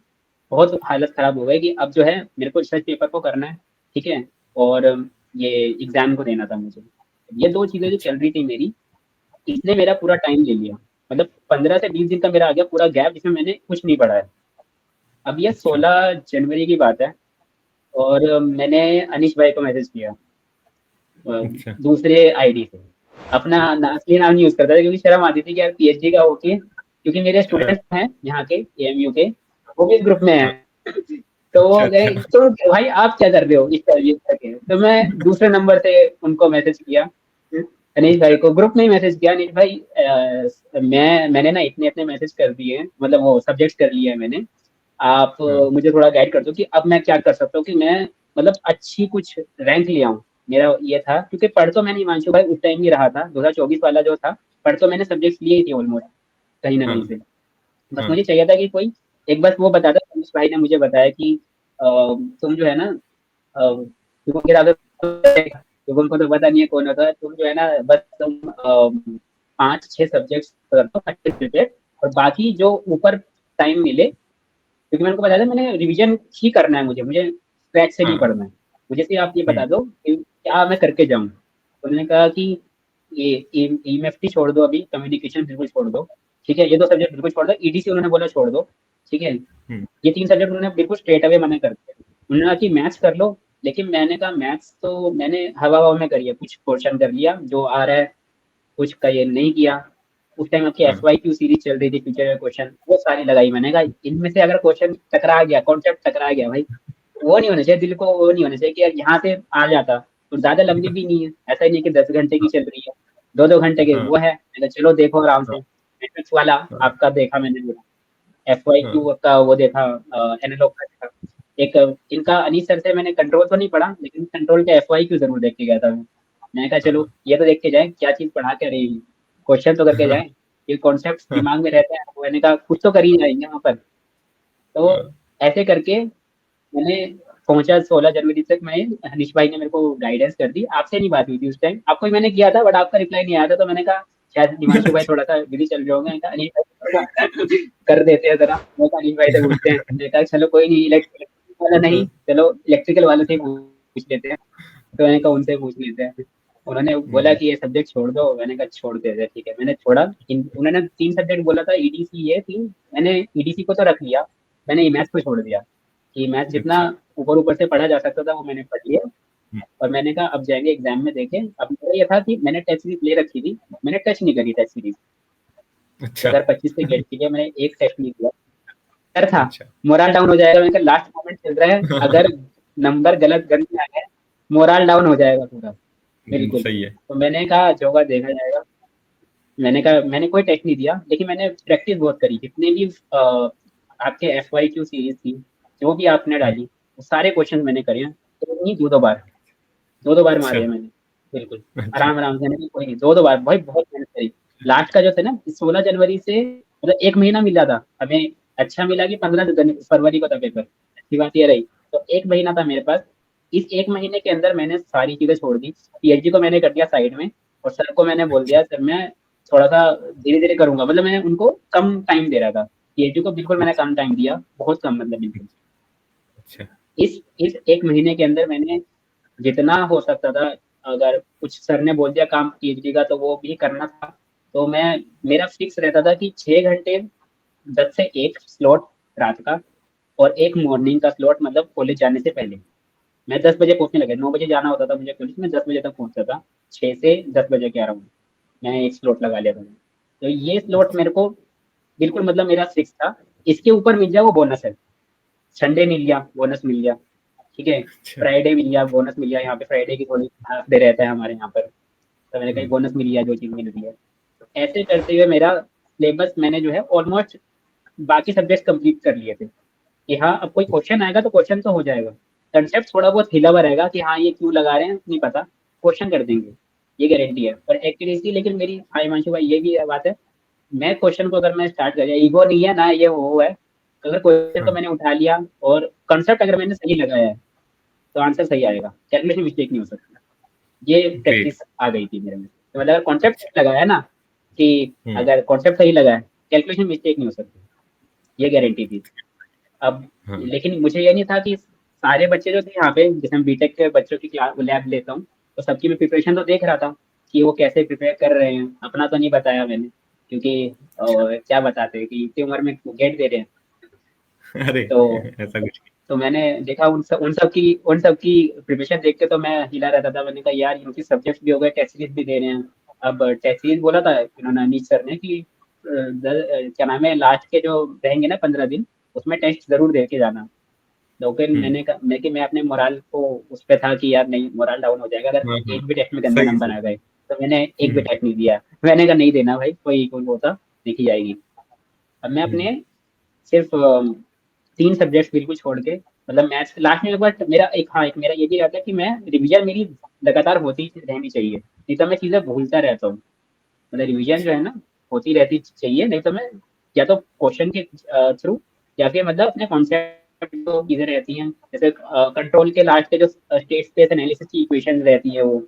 बहुत हालत खराब हो गई कि अब जो है मेरे को रिसर्च पेपर को करना है, ठीक है, और ये एग्जाम को देना था मुझे। ये 2 चीजें जो
अच्छा।
चल रही थी मेरी, इसने मेरा पूरा टाइम ले लिया, मतलब 15 से 20 दिन का मेरा आ गया पूरा गैप जिसमें मैंने कुछ नहीं पढ़ा है। अब ये
अच्छा।
16 जनवरी की बात है, और मैंने अनिश भाई को मैसेज किया
अच्छा।
दूसरे आईडी से, अपना असली नाम नहीं यूज करता था क्योंकि शर्म आती थी कि यार पीएचडी का होके, क्योंकि मेरे स्टूडेंट्स हैं यहाँ के एएमयू के, वो भी इस ग्रुप में
हाँ।
हैं। तो वो
अच्छा।
गए
अच्छा।
तो भाई आप क्या कर रहे हो इस तरीके करके, तो मैं दूसरे नंबर से उनको मैसेज किया, अनिश भाई
अच्छा।
को ग्रुप में ही मैसेज किया, अनिश भाई मैंने ना इतने इतने मैसेज कर दिए हैं, मतलब वो सब्जेक्ट कर लिया है मैंने, आप
हाँ।
मुझे थोड़ा गाइड कर दो कि अब मैं क्या कर सकता हूँ कि मैं मतलब अच्छी कुछ रैंक ले आऊँ। मेरा ये था क्योंकि पढ़ तो मैंने हिमांशु भाई उस टाइम ही रहा था, 2024 वाला जो था, पढ़ तो मैंने सब्जेक्ट लिए ही थे ऑलमोस्ट कहीं ना कहीं
हाँ।
से। बस
हाँ।
मुझे चाहिए था कि कोई एक बस वो बता दो। अनिश भाई ने मुझे बताया कि तुम जो है ना, शुभम के दादा, शुभम को तो पता नहीं है कौन होता है, तुम जो है ना बस तुम 5-6 सब्जेक्ट कर दो अच्छे सब्जेक्ट, और बाकी जो ऊपर टाइम मिले, क्योंकि मैंने उनको बताया था मैंने रिवीजन ही करना है, मुझे स्क्रैच से नहीं
हाँ।
पढ़ना है, मुझे सिर्फ आप ये बता
हम्म।
दो कि क्या मैं करके जाऊँ। तो उन्होंने कहा कि ये ईएमएफटी छोड़ दो, अभी कम्युनिकेशन बिल्कुल छोड़ दो, ठीक है, ये 2 सब्जेक्ट बिल्कुल छोड़ दो, ईडीसी उन्होंने बोला छोड़ दो, ठीक है,
हम्म।
ये 3 सब्जेक्ट उन्होंने बिल्कुल स्ट्रेट अवे मना कर दिया। उन्होंने कहा कि मैथ्स कर लो, लेकिन मैंने कहा मैथ्स तो मैंने हवा हवा में करी है, कुछ क्वेश्चन कर लिया जो आ रहा है, कुछ का ये नहीं किया। उस टाइम आपकी एफ
हाँ।
वाई क्यू सीरीज चल रही थी, फ्यूचर में क्वेश्चन वो सारी लगाई, मैंने कहा इनमें से अगर क्वेश्चन टकरा गया, कॉन्सेप्ट टकरा गया भाई, वो नहीं होना चाहिए, दिल को वो नहीं होना चाहिए कि यार यहाँ से आ जाता। तो ज्यादा लंबी भी नहीं है, ऐसा ही नहीं कि 10 घंटे की चल रही है, 2-2 घंटे के
हाँ।
वो है, मैंने कहा चलो देखो आराम से।
हाँ।
मैट्रिक्स वाला
हाँ।
आपका देखा मैंने, एफ वाई
हाँ।
क्यू का वो देखा, एनालॉग का देखा, एक इनका अनीस सर से मैंने कंट्रोल तो नहीं पढ़ा, लेकिन कंट्रोल का एफ वाई क्यू जरूर देख के गया था मैं। मैंने कहा चलो
हाँ।
ये तो देख के जाए क्या चीज पढ़ा के रही, क्वेश्चन तो करके
हाँ।
जाए, ये कॉन्सेप्ट
हाँ।
दिमाग में रहते हैं, मैंने कहा कुछ तो कर ही जाएंगे वहाँ पर। तो
हाँ।
ऐसे करके मैंने पहुंचा 16 जनवरी तक। मैं हनीश भाई ने मेरे को गाइडेंस कर दी, आपसे नहीं बात हुई थी उस टाइम, आपको ही मैंने किया था बट आपका रिप्लाई नहीं आया था, तो मैंने कहा शायद हिमांशु भाई थोड़ा सा बिजी चल रहे होंगे, मैंने कहा अनिश भाई थोड़ा सा कर देते हैं जरा, मैं कहा अनिश भाई से पूछते हैं, मैंने कहा चलो कोई नहीं, इलेक्ट्रिकल वाला नहीं, चलो इलेक्ट्रिकल वाले से ही पूछ लेते हैं, तो मैंने कहा उनसे पूछ लेते हैं। उन्होंने बोला
हम्म।
कि ये सब्जेक्ट छोड़ दो, मैंने कहा छोड़ देते हैं, ठीक है, मैंने छोड़ा। उन्होंने 3 सब्जेक्ट बोला था, ईडीसी ये 3, मैंने ईडीसी को तो रख लिया, मैंने मैथ्स को छोड़ दिया कि मैथ जितना
अच्छा।
ऊपर ऊपर से पढ़ा जा सकता था वो मैंने पढ़ लिया।
हम्म।
और मैंने कहा अब जाएंगे एग्जाम में देखें। अब मेरा ये था कि मैंने टेस्ट सीरीज ले रखी थी, मैंने टच नहीं करी टेस्ट सीरीज,
अच्छा।
2025 के गेट के लिए मैंने एक टेस्ट नहीं किया। डर था
अच्छा।
मोरल डाउन हो जाएगा, मैंने कहा लास्ट मोमेंट चल रहा है, अगर नंबर गलत गन में आ गया मोरल डाउन हो जाएगा पूरा, बिल्कुल।
सही है।
तो मैंने कहा जो होगा देखा जाएगा। मैंने कहा मैंने कोई टेस्ट नहीं दिया, लेकिन मैंने प्रैक्टिस बहुत करी, जितने भी आपके एफ वाई क्यू सीरीज थी जो भी आपने
हम्म।
डाली, वो सारे क्वेश्चन मैंने करे हैं, एक नहीं 2-2 बार, 2-2 बार
अच्छा।
मारे हैं मैंने, बिल्कुल
अच्छा।
आराम आराम से, मैंने कोई नहीं, 2-2 बार भाई बहुत मेहनत करी। लास्ट का जो था ना 16 जनवरी से, मतलब 1 महीना मिला था हमें, अच्छा मिला कि 15 फरवरी को था पेपर, अच्छी बात ये रही। तो 1 महीना था मेरे पास, इस 1 महीने के अंदर मैंने सारी चीजें छोड़ दी, पीएचडी को मैंने कर दिया साइड में, और सर को मैंने बोल
अच्छा।
दिया सर मैं थोड़ा सा धीरे धीरे करूंगा, मतलब मैं उनको कम टाइम दे रहा था, पीएचडी को बिल्कुल मैंने
अच्छा।
कम टाइम दिया, बहुत कम, मतलब बिल्कुल।
अच्छा।
इस 1 महीने के अंदर मैंने जितना हो सकता था, अगर कुछ सर ने बोल दिया काम पीएचडी का तो वो भी करना था, तो मैं, मेरा फिक्स रहता था कि 6 घंटे 10 से 1 स्लॉट रात का, और एक मॉर्निंग का स्लॉट, मतलब कॉलेज जाने से पहले, मैं 10 बजे पहुंचने लगा, 9 बजे जाना होता था मुझे कॉलेज में, 10 बजे तक पहुंचता था, 6 से 10 बजे के अराउंड मैंने एक स्लॉट लगा लिया था। तो ये स्लॉट मेरे को बिल्कुल मतलब मेरा फिक्स था। इसके ऊपर मिल जाए वो बोनस है, संडे मिल गया बोनस मिल गया, ठीक है,
अच्छा।
फ्राइडे मिल गया बोनस मिल गया, यहाँ पे फ्राइडे की थोड़ी हाफ डे रहता है हमारे यहाँ पर, तो मैंने कहा
हम्म,
बोनस मिल गया, जो चीज़ मिल रही है। तो ऐसे करते हुए मेरा सिलेबस मैंने जो है ऑलमोस्ट बाकी सब्जेक्ट कंप्लीट कर लिए थे, कि हाँ अब कोई क्वेश्चन आएगा तो क्वेश्चन तो हो जाएगा, कंसेप्ट थोड़ा बहुत हिला हुआ रहेगा कि हाँ ये क्यों लगा रहे हैं नहीं पता, क्वेश्चन कर देंगे, ये गारंटी है। पर एक्यूरेसी लेकिन मेरी, हाँ हिमांशु भाई ये भी बात है, मैं क्वेश्चन को अगर मैं स्टार्ट कर दिया, ईगो नहीं है ना ये वो है, अगर क्वेश्चन को
हाँ,
मैंने उठा लिया और कंसेप्ट अगर मैंने सही लगाया है तो आंसर सही आएगा, कैलकुलेशन मिस्टेक नहीं हो सकती। ये
ग्रेट।
प्रैक्टिस आ गई थी मेरे में, तो मतलब अगर कॉन्सेप्ट
अच्छा।
सही लगाया ना, कि
हम्म।
अगर कॉन्सेप्ट सही लगा है कैलकुलेशन मिस्टेक नहीं हो सकती, ये गारंटी थी। अब
हाँ।
लेकिन मुझे ये नहीं था कि सारे बच्चे जो थे यहाँ पे, जैसे मैं बीटेक के बच्चों की क्लास लैब लेता हूँ, तो सबकी मैं प्रिपरेशन तो देख रहा था कि वो कैसे प्रिपेयर कर रहे हैं, अपना तो नहीं बताया मैंने, क्योंकि क्या बताते हैं कि इतनी उम्र में गेट दे रहे हैं।
अरे
तो
ऐसा कुछ
तो मैंने देखा उन सब की प्रिपरेशन देख के तो मैं हिला रहता था, मैंने कहा यार इनकी सब्जेक्ट भी हो गए, टेस्ट सीरीज भी दे रहे हैं। अब टेस्ट सीरीज बोला था इन्होंने, अनीश सर ने, कि क्या नाम है, लास्ट के जो रहेंगे ना 15 दिन, उसमें टेस्ट जरूर दे के जाना। तो फिर
नहीं।
मैंने कहा मैं अपने मोराल को उस पे था कि यार नहीं, मोराल डाउन हो जाएगा अगर
हाँ हाँ,
एक भी टेस्ट में गंदे
सही
नंबर
सही।
आ गए। तो मैंने एक भी
हम्म।
टेस्ट नहीं दिया, मैंने कहा नहीं देना भाई, कोई कोई होता देखी जाएगी। अब मैं
हम्म।
अपने सिर्फ 3 सब्जेक्ट बिल्कुल छोड़ के, मतलब मैथ्स लास्ट में एक बार मेरा एक, हाँ एक मेरा ये भी रहता है कि मैं रिवीजन मेरी लगातार होती रहनी चाहिए, नहीं तो मैं चीज़ें भूलता रहता हूँ। मतलब रिवीजन जो है ना होती रहती चाहिए, नहीं तो मैं या तो क्वेश्चन के थ्रू, या फिर मतलब अपने कॉन्सेप्ट जो चीज़ें रहती हैं, जैसे कंट्रोल के लास्ट के जो स्टेट स्पेस एनालिसिस की इक्वेशन रहती है, वो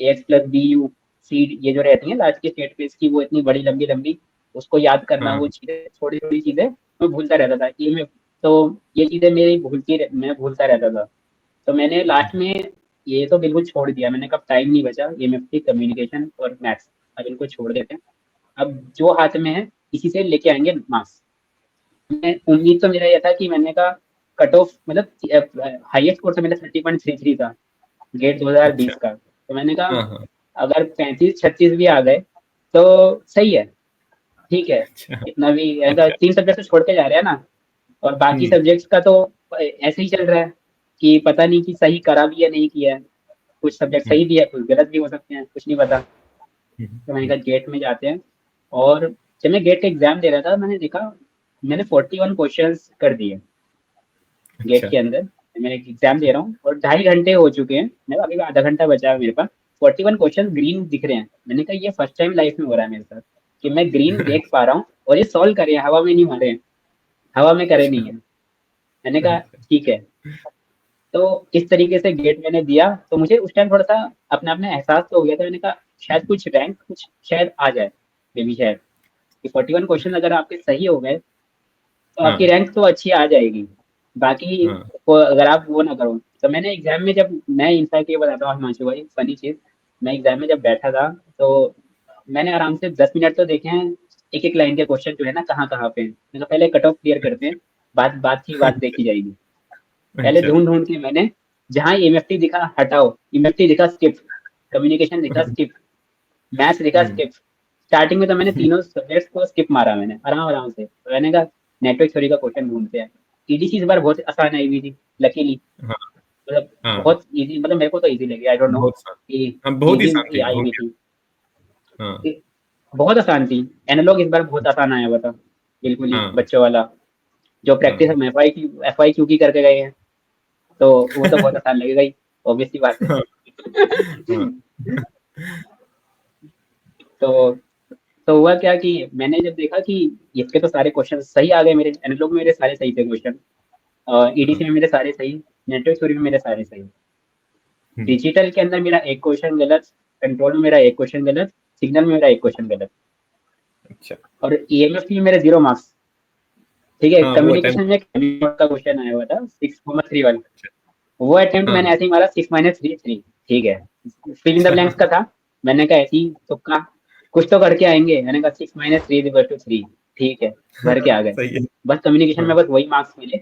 x plus B you see, ये जो रहती है लास्ट की स्टेट स्पेस की, वो इतनी बड़ी लंबी लंबी, उसको याद करना, वो
हाँ।
चीज़ें थोड़ी थोड़ी चीज़ें मैं भूलता रहता था, ये मैं, तो ये चीज़ें मेरी मैं भूलता रहता था। तो मैंने लास्ट में ये तो बिल्कुल छोड़ दिया, मैंने कब टाइम नहीं बचा, एमएफटी कम्युनिकेशन और मैथ्स, अब इनको छोड़ देते हैं। अब जो हाथ में है इसी से लेके आएंगे मार्क्स। मैं उम्मीद तो मेरा ये था कि मैंने कहा कट ऑफ मतलब हाईएस्ट स्कोर तो मेरा 30.33 था गेट
अच्छा।
2020 का, तो मैंने कहा
हाँ हाँ।
अगर 35-36 भी आ गए तो सही है, ठीक है।
अच्छा।
इतना भी अगर
अच्छा।
3 सब्जेक्ट तो छोड़ के जा रहे हैं ना, और बाकी
हम्म।
सब्जेक्ट्स का तो ऐसे ही चल रहा है कि पता नहीं कि सही करा भी या नहीं किया है, कुछ सब्जेक्ट
हम्म।
सही भी है, कुछ गलत भी हो सकते हैं, कुछ नहीं पता। तो मैंने
हम्म।
कहा गेट में जाते हैं। और जब मैं गेट का एग्जाम दे रहा था, मैंने देखा मैंने 41 क्वेश्चंस कर दिए गेट
अच्छा।
के अंदर। मैं एग्जाम दे रहा हूँ और 2.5 घंटे हो चुके हैं, मैं अभी आधा घंटा बचा है मेरे पास, 41 क्वेश्चन ग्रीन दिख रहे हैं। मैंने कहा ये फर्स्ट टाइम लाइफ में हो रहा है मेरे साथ कि मैं ग्रीन देख पा रहा हूँ और ये सॉल्व करे हैं, हवा में नहीं मारे हैं, हवा में करे नहीं
अच्छा।
है। मैंने कहा
अच्छा।
ठीक है। तो इस तरीके से गेट मैंने दिया, तो मुझे उस टाइम थोड़ा सा अपने आप में एहसास तो हो गया था, मैंने कहा शायद कुछ रैंक कुछ शायद आ जाए, मे बी शायद कि 41 क्वेश्चन अगर आपके सही हो गए तो आपकी
हाँ
रैंक तो अच्छी आ जाएगी। बाकी
हाँ।
को अगर आप वो ना करो, तो मैंने एग्जाम में जब मैं इनफैक्ट ये बताता हूँ हिमांशु भाई फनी चीज, मैं एग्जाम में जब बैठा था तो मैंने आराम से 10 मिनट तो देखे हैं, एक एक लाइन के क्वेश्चन जो है ना कहाँ कहाँ पे हैं। मैंने कहा पहले कट ऑफ क्लियर करते हैं, बात बात की बात देखी जाएगी। पहले
अच्छा।
ढूंढ ढूंढ के मैंने जहाँ एमएफटी दिखा हटाओ, एमएफटी दिखा स्किप, कम्युनिकेशन दिखा स्किप, मैथ्स दिखा
हम्म।
स्किप। स्टार्टिंग में तो मैंने तीनों सब्जेक्ट्स को स्किप मारा, मैंने आराम आराम से, तो मैंने कहा नेटवर्क थ्योरी का क्वेश्चन ढूंढते हैं। ईडीसी इस बार बहुत आसान आई हुई थी लकीली,
हाँ
मतलब
हाँ।
बहुत इजी, मतलब मेरे को तो इजी लगी, आई डोंट नो
बहुत सा।
कि
हाँ बहुत ही
इजी
शांति
आई
बहुत
हुई
ही।
थी।
हाँ
बहुत आसान थी, एनालॉग इस बार बहुत आसान आया हुआ था, बिल्कुल ही
हाँ
बच्चों वाला, जो प्रैक्टिस
हाँ।
हम एफ आई क्यू की करके गए हैं, तो वो तो बहुत आसान लगेगा ही, ऑब्वियस सी बात है।
हाँ हाँ।
तो तो हुआ क्या कि मैंने जब देखा कि इसके तो सारे क्वेश्चन सही आ गए, मेरे एनालॉग में मेरे सारे सही थे क्वेश्चन, ईडीसी
हाँ।
में मेरे सारे सही, नेटवर्क थ्योरी में मेरे सारे सही,
हम्म।
डिजिटल के अंदर मेरा एक क्वेश्चन गलत, कंट्रोल में मेरा एक क्वेश्चन गलत, सिग्नल में मेरा एक क्वेश्चन गलत,
अच्छा।
और ईएमएफ में मेरे 0 मार्क्स। ठीक है,
हाँ वो अटेम्प्ट।
कम्युनिकेशन में का क्वेश्चन आया हुआ था 6,3
अच्छा।
वो अटेम्प्ट
हाँ
मैंने
हाँ।
ऐसे ही मारा 6-3 ठीक है, फिल इन द ब्लैंक्स का था। मैंने कहा ऐसे ही तुक्का कुछ तो करके आएंगे, मैंने कहा 6-3 ठीक है, भर के आ गए।
सही है।
बस कम्युनिकेशन
हाँ।
में बस वही मार्क्स मिले,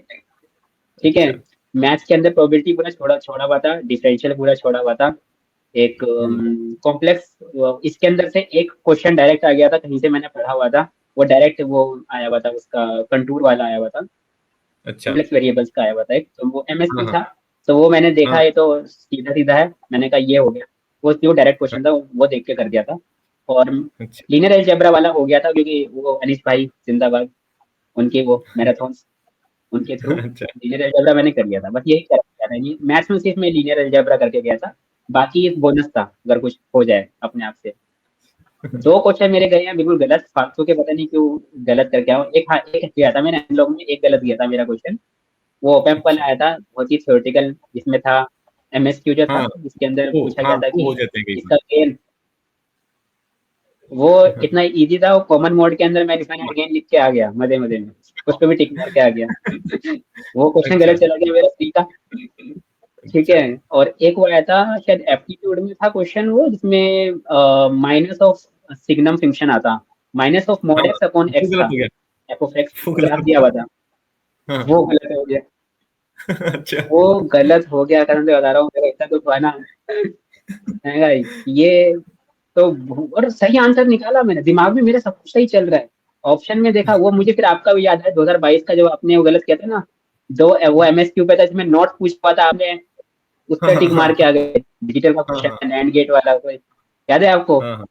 ठीक है।
अच्छा।
मैथ्स के अंदर प्रोबेबिलिटी पूरा छोड़ा छोड़ा हुआ था, डिफरेंशियल पूरा छोड़ा हुआ था, एक कॉम्प्लेक्स, इसके अंदर से एक क्वेश्चन डायरेक्ट आ गया था, कहीं से मैंने पढ़ा हुआ था, वो डायरेक्ट वो आया हुआ था, उसका कंटूर वाला आया हुआ था,
अच्छा।
कॉम्प्लेक्स वेरिएबल्स का आया हुआ था एक, तो वो
हाँ
एमएसक्यू
हाँ
था। तो वो मैंने देखा,
हाँ।
ये तो सीधा सीधा है, मैंने कहा ये हो गया, वो डायरेक्ट
हाँ,
क्वेश्चन था, वो देख के कर दिया था। और
अच्छा
लीनियर अलजेब्रा वाला हो गया था, क्योंकि वो अनिश भाई जिंदाबाद, उनके वो मैराथन, उनके थ्रू
अच्छा
लीनियर अलजेब्रा मैंने कर लिया था, बस यही कर लिया था। ये मैथ्स में सिर्फ मैं लीनियर अलजेब्रा करके गया था, बाकी बोनस था अगर कुछ हो जाए अपने आप से। दो क्वेश्चन मेरे गए हैं बिल्कुल गलत, फालतू के, पता नहीं क्यों गलत करके आया हूँ। एक, हाँ एक गया था मैंने एनालॉग में, एक गलत गया था मेरा क्वेश्चन, वो ओपेम्प वाला
अच्छा।
आया था, बहुत ही थ्योरेटिकल, जिसमें था एमएसक्यू जो था,
हाँ
जिसके अंदर
वो,
पूछा
हाँ
गया था
वो
कि
हो जाते हैं कई
इसका गेन, वो इतना इजी था, वो कॉमन मोड के अंदर मैं इनफाइनाइट गेन लिख के आ गया मजे मजे में, उस पर भी टिक मार के आ गया। वो क्वेश्चन
अच्छा
गलत चला गया मेरा, सी का, ठीक
अच्छा।
है। और एक वो आया था शायद एप्टीट्यूड में था क्वेश्चन, वो जिसमें माइनस ऑफ सिग्नम फंक्शन आता, माइनस ऑफ
हाँ
मॉड एक्स अपॉन
वो
एक्स
गलत
था,
हो गया।
एफ ऑफ एक्स
वो गलत
ग्राफ
हो
दिया हुआ था,
गया।
वो गलत हो गया।
हाँ अच्छा।
वो गलत हो गया, कसम से बता रहा हूँ, मेरा इतना दुख हुआ ना, है भाई ये तो। और सही आंसर निकाला मैंने, दिमाग में मेरे सब कुछ सही चल रहा है, ऑप्शन में देखा वो, मुझे फिर आपका भी याद है 2022 का, जो आपने वो गलत किया था ना, दो वो एमएसक्यू पे था, जिसमें नोट पूछ पाया था आपने, उस
हाँ
पर
हाँ
टिक मार
हाँ
के आ गए, डिजिटल का
हाँ हाँ
क्वेश्चन एंड गेट वाला कोई, याद है आपको?
हाँ हाँ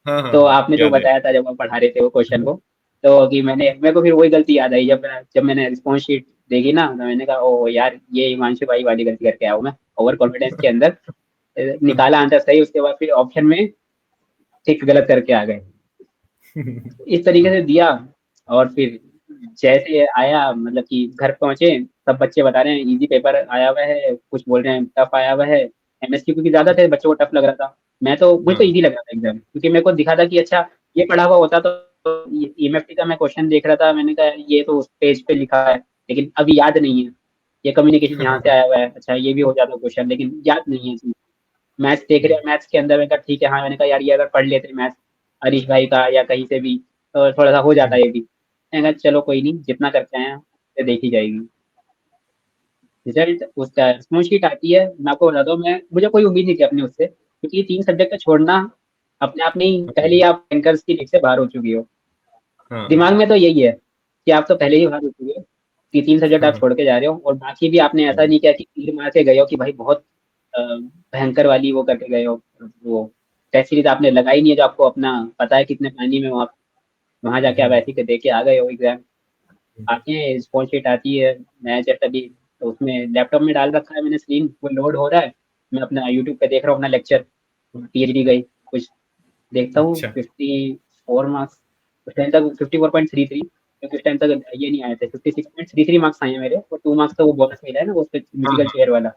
हाँ हाँ
तो
हाँ,
आपने जो
याद है।
बताया था जब आप पढ़ा रहे थे वो क्वेश्चन को, तो कि मैंने, मेरे को फिर वही गलती याद आई, जब मैंने रिस्पॉन्स शीट देखी ना, तो मैंने कहा ओ यार, ये हिमांशु भाई वाली गलती करके आया हूँ मैं, ओवर कॉन्फिडेंस के अंदर निकाला आंसर सही, उसके बाद फिर ऑप्शन में टिक गलत करके आ गए, इस तरीके से दिया। और फिर जैसे आया, मतलब कि घर पहुंचे, सब बच्चे बता रहे हैं इजी पेपर आया हुआ है, कुछ बोल रहे हैं टफ आया हुआ है, एमएसक्यू क्योंकि ज्यादा थे, बच्चों को टफ लग रहा था, मुझे तो
हाँ
इजी लग रहा था एकदम, क्योंकि मेरे को दिखा था कि अच्छा ये पढ़ा हुआ होता तो, ईएमएफटी का मैं क्वेश्चन देख रहा था, मैंने कहा ये तो उस पेज पे लिखा है, लेकिन अभी याद नहीं है, ये कम्युनिकेशन यहाँ से आया हुआ है, अच्छा ये भी हो जाता क्वेश्चन, लेकिन याद नहीं है। मैथ्स देख रहे हैं, मैथ्स के अंदर मैंने कहा ठीक है, हाँ मैंने कहा यार ये अगर पढ़ लेते मैथ्स हरीश भाई का या कहीं से भी, तो थोड़ा सा हो जाता है ये भी, मैंने कहा चलो कोई नहीं, जितना करते हैं तो देखी जाएगी। रिजल्ट उसका स्मूथ शीट आती है, मैं आपको बताता हूँ, मैं, मुझे कोई उम्मीद नहीं थी अपने उससे, क्योंकि ये 3 सब्जेक्ट छोड़ना अपने आप में ही, पहले ही आप एंकर्स की लिस्ट से बाहर हो चुकी हो,
हाँ
दिमाग में तो यही है कि आप तो पहले ही बाहर हो चुके हो, कि 3 सब्जेक्ट आप
हाँ
छोड़ के जा रहे हो, और बाकी भी आपने ऐसा नहीं किया कि तीर मार के गए हो कि भाई बहुत भयंकर वाली वो करके गए हो, वो टेस्ट सीरीज आपने लगाई नहीं है, जो आपको अपना पता है कितने पानी में हो आप, वहां जाके आप ऐसे के दे के आ गए हो एग्जाम। आती है स्पॉन्ज शीट आती है, मैं जैसे अभी, तो उसमें लैपटॉप में डाल रखा है मैंने, स्क्रीन वो लोड हो रहा है, मैं अपना यूट्यूब पे देख रहा हूँ अपना लेक्चर, पीएचडी गई कुछ, देखता हूँ
अच्छा
54 मार्क्स, उस टाइम तक 54.33, क्योंकि उस टाइम तक ये नहीं आए थे, 56.33 मार्क्स आए हैं मेरे, और 2 मार्क्स तो वो बोनस मिला है ना, वो
हाँ
म्यूजिकल
हाँ
चेयर वाला,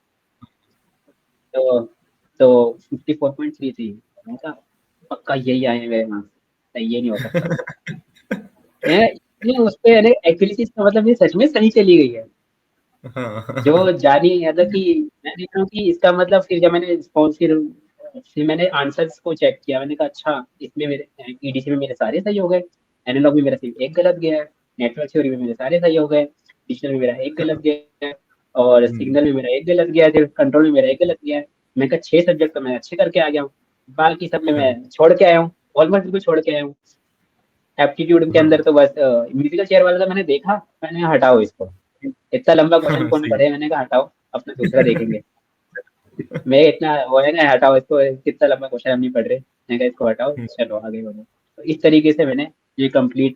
तो 54.33, मैंने कहा पक्का यही आए हैं मेरे मार्क्स, ये नहीं हो सकता। ये उस पे एक्चुअली इसका मतलब ये सच में सही चली गई है, जो
हाँ
जानी, मतलब कि मैं देख रहा हूँ कि इसका मतलब, फिर जब मैंने फिर मैंने आंसर्स को चेक किया, मैंने कहा अच्छा इसमें मेरे ईडीसी में मेरे सारे सही हो गए, एनालॉग में मेरा सिर्फ एक गलत गया है, नेटवर्क थ्योरी में मेरे सारे सही हो गए, डिजिटल में मेरा एक गलत गया है, और
हम्म,
सिग्नल में मेरा एक गलत गया है, कंट्रोल में मेरा एक गलत गया है। मैं कहा 6 सब्जेक्ट तो मैं अच्छे करके आ गया हूँ, बाकी सब में मैं
हाँ
छोड़ के आया हूँ, ऑलमोस्ट बिल्कुल छोड़ के आया हूँ। एप्टीट्यूड के अंदर
हाँ
तो बस म्यूजिकल चेयर वाला, तो मैंने देखा, मैंने कहा, हटाओ इसको, इतना लंबा क्वेश्चन
हाँ,
कौन
सही
पढ़े, मैंने कहा हटाओ, अपना दूसरा देखेंगे। मैं इतना वो है ना, हटाओ इसको, कितना लंबा क्वेश्चन हम नहीं पढ़ रहे, मैंने कहा इसको हटाओ,
हम्म,
चलो आगे बढ़ो। तो इस तरीके से मैंने ये कंप्लीट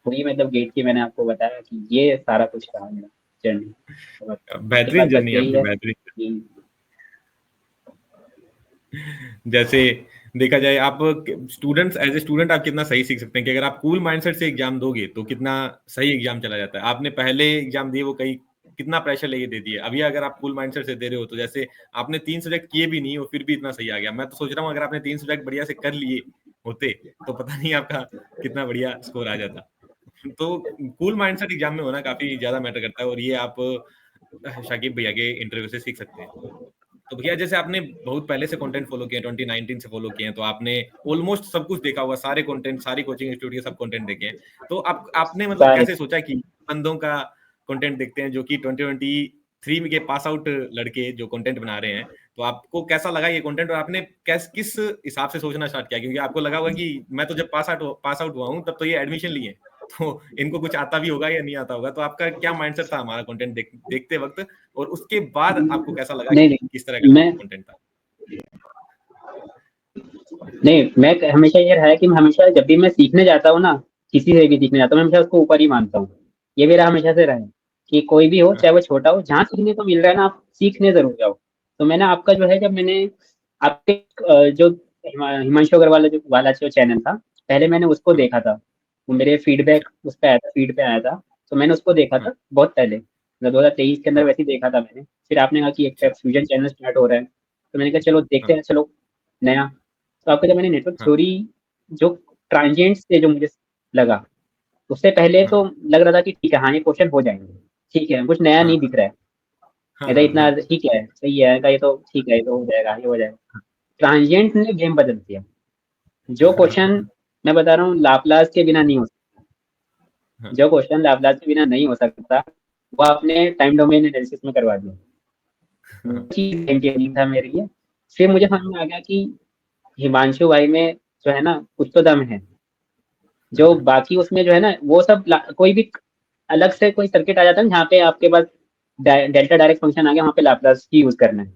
हुई, मतलब गेट की, मैंने आपको बताया कि ये सारा कुछ रहा मेरा जर्नी, और उसके
बेहतरीन
बाद बस
जर्नी
यही
आपकी,
है
बेहतरीन।
कि
जैसे देखा जाए, आप स्टूडेंट्स, एज ए स्टूडेंट आप कितना सही सीख सकते हैं कि अगर आप कूल माइंडसेट से एग्जाम दोगे तो कितना सही एग्जाम चला जाता है। आपने पहले एग्जाम दिए, वो कई कितना प्रेशर लेके दे दिए, अभी अगर आप कूल माइंडसेट से दे रहे हो, तो जैसे आपने 3 सब्जेक्ट किए भी नहीं और फिर भी इतना सही आ गया। मैं तो सोच रहा हूँ अगर आपने 3 सब्जेक्ट बढ़िया से कर लिए होते तो पता नहीं आपका कितना बढ़िया स्कोर आ जाता। तो कूल माइंडसेट एग्जाम में होना काफी ज्यादा मैटर करता है, और ये आप शाकिब भैया के इंटरव्यू से सीख सकते हैं। तो भैया जैसे आपने बहुत पहले से कंटेंट फॉलो किए, 2019 से फॉलो किए हैं, तो आपने ऑलमोस्ट सब कुछ देखा होगा, सारे कंटेंट, सारी कोचिंग इंस्टीट्यूट के सब कंटेंट देखे हैं। तो आप आपने मतलब
सारे,
कैसे सोचा कि बंदों का कंटेंट देखते हैं जो कि 2023 3 के पास आउट लड़के जो कंटेंट बना रहे हैं, तो आपको कैसा लगा ये कंटेंट, और आपने किस हिसाब से सोचना स्टार्ट किया? क्योंकि आपको लगा होगा कि मैं तो जब पास आउट हुआ हूँ तब तो ये एडमिशन लिए, तो इनको कुछ आता भी होगा या नहीं आता होगा, तो आपका क्या माइंडसेट था हमारा कंटेंट देखते वक्त, और उसके बाद आपको कैसा लगा
नहीं
कि
नहीं
किस तरह का
मैं
कंटेंट था?
नहीं मैं हमेशा ये रहा है कि हमेशा जब भी मैं सीखने जाता हूँ ना, किसी से भी सीखने जाता हूँ, मैं हमेशा उसको ऊपर ही मानता हूँ। ये मेरा हमेशा से रहा है कि कोई भी हो,
हाँ,
चाहे वो छोटा हो, जहाँ सीखने को मिल रहा है ना, आप सीखने जरूर जाओ। तो मैंने आपका जो है, जब मैंने आपके जो हिमांशु अग्रवाल जो वाला जो चैनल था, पहले मैंने उसको
हाँ,
देखा था। वो मेरे
अच्छा,
फीडबैक उस पे आया था, फीड पे आया था। तो मैंने उसको देखा
हाँ,
था बहुत पहले, मतलब 2023 के अंदर
हाँ,
वैसे ही देखा था मैंने। फिर आपने कहा कि एक
अच्छा,
फ्यूजन चैनल स्टार्ट हो रहा है, तो मैंने कहा चलो देखते
हाँ,
हैं, चलो नया। तो आपका जब मैंने नेटवर्क
हाँ,
थ्योरी जो ट्रांजिएंट्स थे जो मुझे लगा, उससे पहले तो
हाँ,
लग रहा था कि ठीक है, हाँ ये क्वेश्चन हो जाएंगे, ठीक है, कुछ नया नहीं
हाँ,
दिख रहा है,
हाँ,
ये तो
हाँ,
इतना
हाँ,
ठीक है, सही है का, ये तो ठीक है, ये तो हो जाएगा, ये हो जाएगा। ट्रांजिएंट ने गेम बदल दिया। जो क्वेश्चन मैं बता रहा हूँ लाप्लास के बिना नहीं हो सकता,
हाँ,
जो क्वेश्चन लाप्लास के बिना नहीं हो सकता, वो आपने टाइम डोमेन एनालिसिस में करवा दिया। वो
हाँ,
चीज गेम चेंजिंग था मेरे लिए। फिर मुझे समझ में आ गया कि हिमांशु भाई में जो है ना, कुछ तो दम है। जो बाकी उसमें जो है ना, वो सब कोई भी अलग से कोई सर्किट आ जाता है ना, जहाँ पे आपके पास डेल्टा डायरेक्ट फंक्शन आ गया, वहाँ पे लाप्लास ही यूज करना है।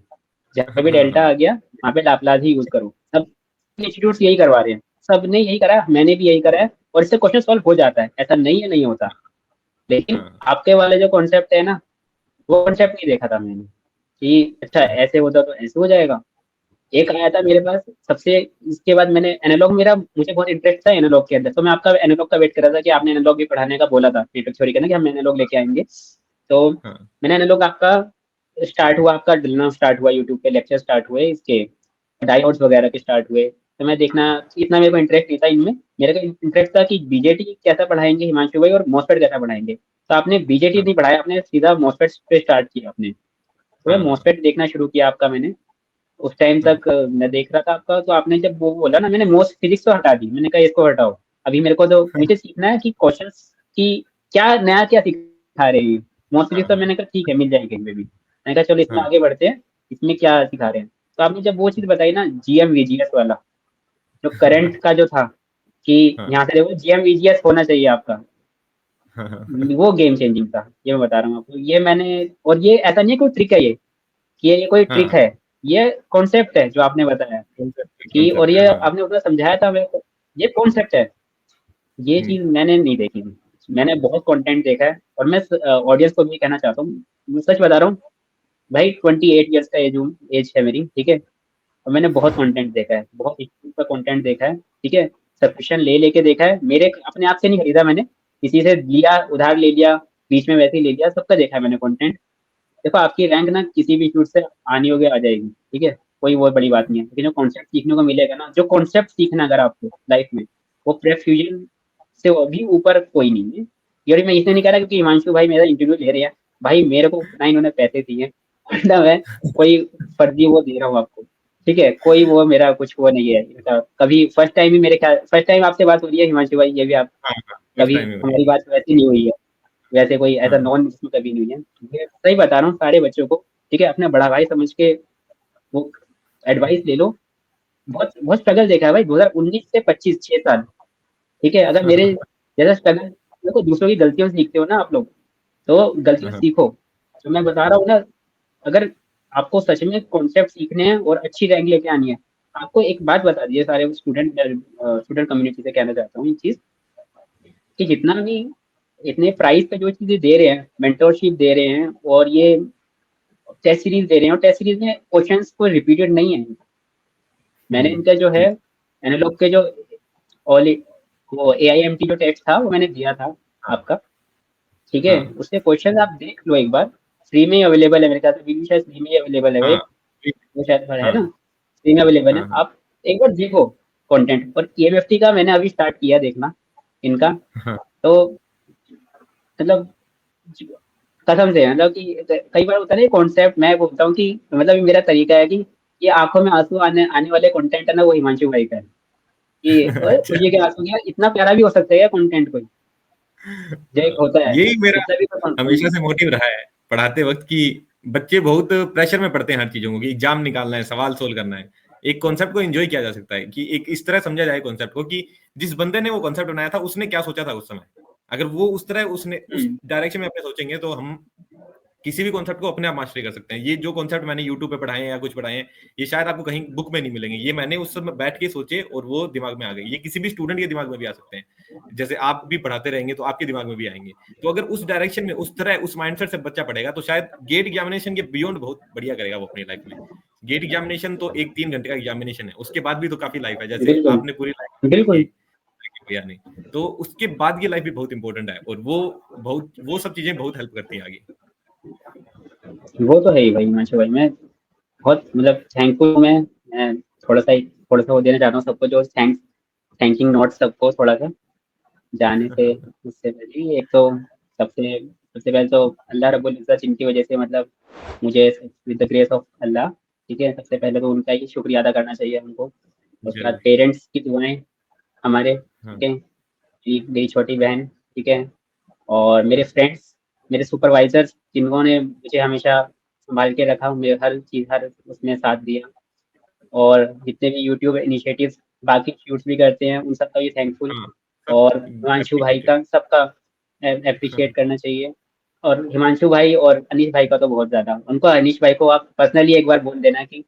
जहाँ भी
हाँ,
डेल्टा
हाँ,
आ गया, वहाँ पे लाप्लास ही यूज करो। सब इंस्टीट्यूट यही करवा रहे हैं, सबने यही करा है, मैंने भी यही करा है, और इससे क्वेश्चन सॉल्व हो जाता है, ऐसा नहीं है नहीं होता। लेकिन
हाँ,
आपके वाले जो कॉन्सेप्ट है ना, वो कॉन्सेप्ट नहीं देखा था मैंने कि अच्छा ऐसे होता तो ऐसे हो जाएगा। एक आया था मेरे पास सबसे, इसके बाद मैंने एनालॉग, मेरा मुझे बहुत इंटरेस्ट था एनालॉग के अंदर, तो मैं आपका एनालॉग का वेट कर रहा था कि आपने एनालॉग भी पढ़ाने का बोला था नेटवर्क थ्योरी का ना, कि हम एनालॉग लेके आएंगे। तो
हाँ,
मैंने एनालॉग आपका स्टार्ट हुआ, आपका डलना स्टार्ट हुआ, यूट्यूब पे लेक्चर स्टार्ट हुए इसके, डायोड्स वगैरह के स्टार्ट हुए। तो मैं देखना, इतना मेरे को इंटरेस्ट नहीं था इनमें। मेरे को इंटरेस्ट था कि बीजेटी कैसा पढ़ाएंगे हिमांशु भाई, और मॉसफेट कैसा पढ़ाएंगे। तो आपने बीजेटी
हाँ,
नहीं पढ़ाया, आपने सीधा मॉसफेट पे स्टार्ट किया आपने। तो मैं
हाँ,
मॉसफेट देखना शुरू किया आपका मैंने। उस टाइम
हाँ,
तक मैं देख रहा था आपका। तो आपने जब वो बोला ना, मैंने मोस्ट फिजिक्स तो हटा दी, मैंने कहा इसको हटाओ। अभी मेरे को तो मुझे सीखना है कि क्वेश्चंस की क्या नया क्या सिखा रहे हैं। मोस्ट फिजिक्स तो
हाँ,
मैंने कहा ठीक है, मिल जाएगी कहीं पे भी। मैंने कहा चलो इसमें
हाँ,
आगे बढ़ते हैं, इसमें क्या सिखा रहे हैं। तो आपने जब वो चीज बताई ना, जीएम वीजीएस वाला, जो करंट का जो था, कि
हाँ,
यहाँ से देखो जीएम वीजीएस होना चाहिए आपका,
हाँ, हाँ,
वो गेम चेंजिंग था। ये मैं बता रहा हूँ आपको, ये मैंने, और ये ऐसा नहीं है कोई ट्रिक है ये, कि ये कोई ट्रिक
हाँ,
है, ये कॉन्सेप्ट है जो आपने बताया कि, और
कंसेप्ट है,
ये
हाँ,
आपने उतना समझाया था मेरे को, ये कॉन्सेप्ट है। ये
हम्म,
चीज मैंने नहीं देखी थी। मैंने बहुत कंटेंट देखा है, और मैं ऑडियंस को भी कहना चाहता हूँ, मैं सच बता रहा हूँ भाई, 28 ईयर्स का एज है मेरी, ठीक है। और मैंने बहुत कंटेंट देखा है, बहुत इंस्टीट्यूट का कंटेंट देखा है, ठीक है। सब्सक्रिप्शन ले लेके देखा है, मेरे अपने आप से नहीं खरीदा मैंने, किसी से लिया, उधार ले लिया, बीच में वैसे ही ले लिया, सबका देखा है मैंने कंटेंट। देखो आपकी रैंक ना किसी भी इंस्टीट्यूट से आनी होगी, आ जाएगी, ठीक है, कोई वो बड़ी बात नहीं है। लेकिन जो कॉन्सेप्ट सीखने को मिलेगा ना, जो कॉन्सेप्ट सीखना अगर आपको लाइफ में, वो प्रेप फ्यूजन से वो भी ऊपर कोई नहीं है। ये मैं इसलिए नहीं कह रहा क्योंकि हिमांशु भाई मेरा इंटरव्यू ले रहे हैं, भाई मेरे को ना इन्होंने पैसे दिए, मतलब मैं कोई फर्जी वो दे रहा हूँ आपको, ठीक है। कोई वो मेरा कुछ वो नहीं है, मतलब कभी फर्स्ट टाइम ही, मेरे ख्याल फर्स्ट टाइम आपसे बात हो रही है हिमांशु भाई, ये भी आप,
हाँ, हाँ, फर्स्ट
कभी
टाइम ही हुई
हमारी
है,
बात वैसी नहीं हुई है, वैसे कोई ऐसा
हाँ,
नॉन इसमें कभी नहीं है। मैं सही बता रहा हूँ सारे बच्चों को, ठीक है, अपने बड़ा भाई समझ के वो एडवाइस ले लो। बहुत बहुत स्ट्रगल देखा है भाई, 2019 से 25, 6 साल, ठीक है। अगर मेरे जैसा स्ट्रगल, देखो दूसरों की गलतियों से सीखते हो ना आप लोग, तो गलतियों से
हाँ,
सीखो। तो मैं बता रहा हूँ ना, अगर आपको सच में कॉन्सेप्ट सीखने हैं और अच्छी रैंक लेके आनी है, आपको एक बात बता दिए सारे स्टूडेंट कम्युनिटी से कहना चाहता हूँ ये चीज, कि जितना भी इतने प्राइस पे जो चीजें दे रहे हैं, मेंटोरशिप दे रहे हैं, और ये टेस्ट सीरीज दे रहे हैं, और टेस्ट सीरीज में क्वेश्चंस कोई रिपीटेड नहीं है। मैंने इनका जो है
ठीक,
एनालॉग के जो ऑल, वो AIMT जो टेस्ट था, वो मैंने दिया था
हाँ,
आपका, ठीक है।
हाँ,
उसके क्वेश्चन आप देख लो एक बार, फ्री में अवेलेबल है मेरे ख्याल से, अभी भी शायद फ्री में अवेलेबल है,
हाँ, ठीक,
वो शायद है
हाँ,
ना, फ्री में अवेलेबल है।
हाँ, हाँ,
आप एक बार देखो कंटेंट। और EMFT का मैंने अभी स्टार्ट किया देखना इनका।
हाँ,
तो मतलब कसम से, मतलब कि कई बार होता है ना कॉन्सेप्ट, मैं बोलता हूँ कि मतलब ये मेरा तरीका है कि ये आंखों में आंसू आने आने वाले कंटेंट है ना, वो हिमांशु भाई का है, कि
अच्छा,
खुशी के आंसू, क्या इतना प्यारा भी हो सकता है क्या कंटेंट कोई, जो एक होता है,
यही मेरा
इतना भी तो
हमेशा से मोटिव रहा है पढ़ाते वक्त कि बच्चे बहुत प्रेशर में पड़ते हैं हर चीजों को, कि एग्जाम निकालना है, सवाल सोल्व करना है। एक कॉन्सेप्ट को एंजॉय किया जा सकता है, कि एक इस तरह समझा जाए कॉन्सेप्ट को, कि जिस बंदे ने वो कॉन्सेप्ट बनाया था उसने क्या सोचा था उस समय। अगर वो उस तरह उसने उस डायरेक्शन में अपने सोचेंगे तो हम किसी भी कॉन्सेप्ट को अपने आप मास्टरी कर सकते हैं। ये जो कॉन्सेप्ट मैंने यूट्यूब पे पढ़ाए हैं या कुछ पढ़ाए हैं, ये शायद आपको कहीं बुक में नहीं मिलेंगे, ये मैंने उस समय बैठ के सोचे और वो दिमाग में आ गए। ये किसी भी स्टूडेंट के दिमाग में भी आ सकते हैं, जैसे आप भी पढ़ाते रहेंगे तो आपके दिमाग में भी आएंगे। तो अगर उस डायरेक्शन में, उस तरह, उस माइंडसेट से बच्चा पढ़ेगा तो शायद गेट एग्जामिनेशन के बियॉन्ड बहुत बढ़िया करेगा वो अपनी लाइफ में। गेट एग्जामिनेशन तो एक 3 घंटे का एग्जामिनेशन है, उसके बाद भी तो काफी लाइफ है, जैसे
बिल्कुल
आपने पूरी लाइफ
बिल्कुल।
भैया नहीं, तो उसके बाद की लाइफ भी बहुत इंपॉर्टेंट है, और वो सब चीजें बहुत हेल्प करती हैं आगे।
वो तो है ही भाई हिमांशु भाई, मैं बहुत मतलब थैंकफुल हूँ। मैं थोड़ा सा वो देना चाहता हूँ सबको, जो थैंकिंग नोट सबको थोड़ा सा जाने से उससे पहले एक तो सबसे सबसे पहले तो अल्लाह रब्बुल इज़्ज़त, जिनकी वजह से मतलब मुझे विद द ग्रेस ऑफ अल्लाह, ठीक है, सबसे पहले तो उनका ही शुक्रिया अदा करना चाहिए उनको। उसके बाद
जरूर।
पेरेंट्स की दुआएं हमारे,
हाँ
ठीक है, मेरी छोटी बहन, ठीक है, और मेरे फ्रेंड्स, मेरे सुपरवाइजर्स, जिन्होंने मुझे हमेशा संभाल के रखा, मेरे हर चीज़, हर उसमें साथ दिया, और जितने भी यूट्यूब इनिशिएटिव्स बाकी शूट्स भी करते हैं उन सबका भी थैंकफुल।
हाँ, सब
और हिमांशु भाई
एप्रिशिएटेड।
का सबका अप्रिशिएट करना चाहिए। और हिमांशु भाई और अनीश भाई का तो बहुत ज़्यादा, उनको, अनीश भाई को आप पर्सनली एक बार बोल देना कि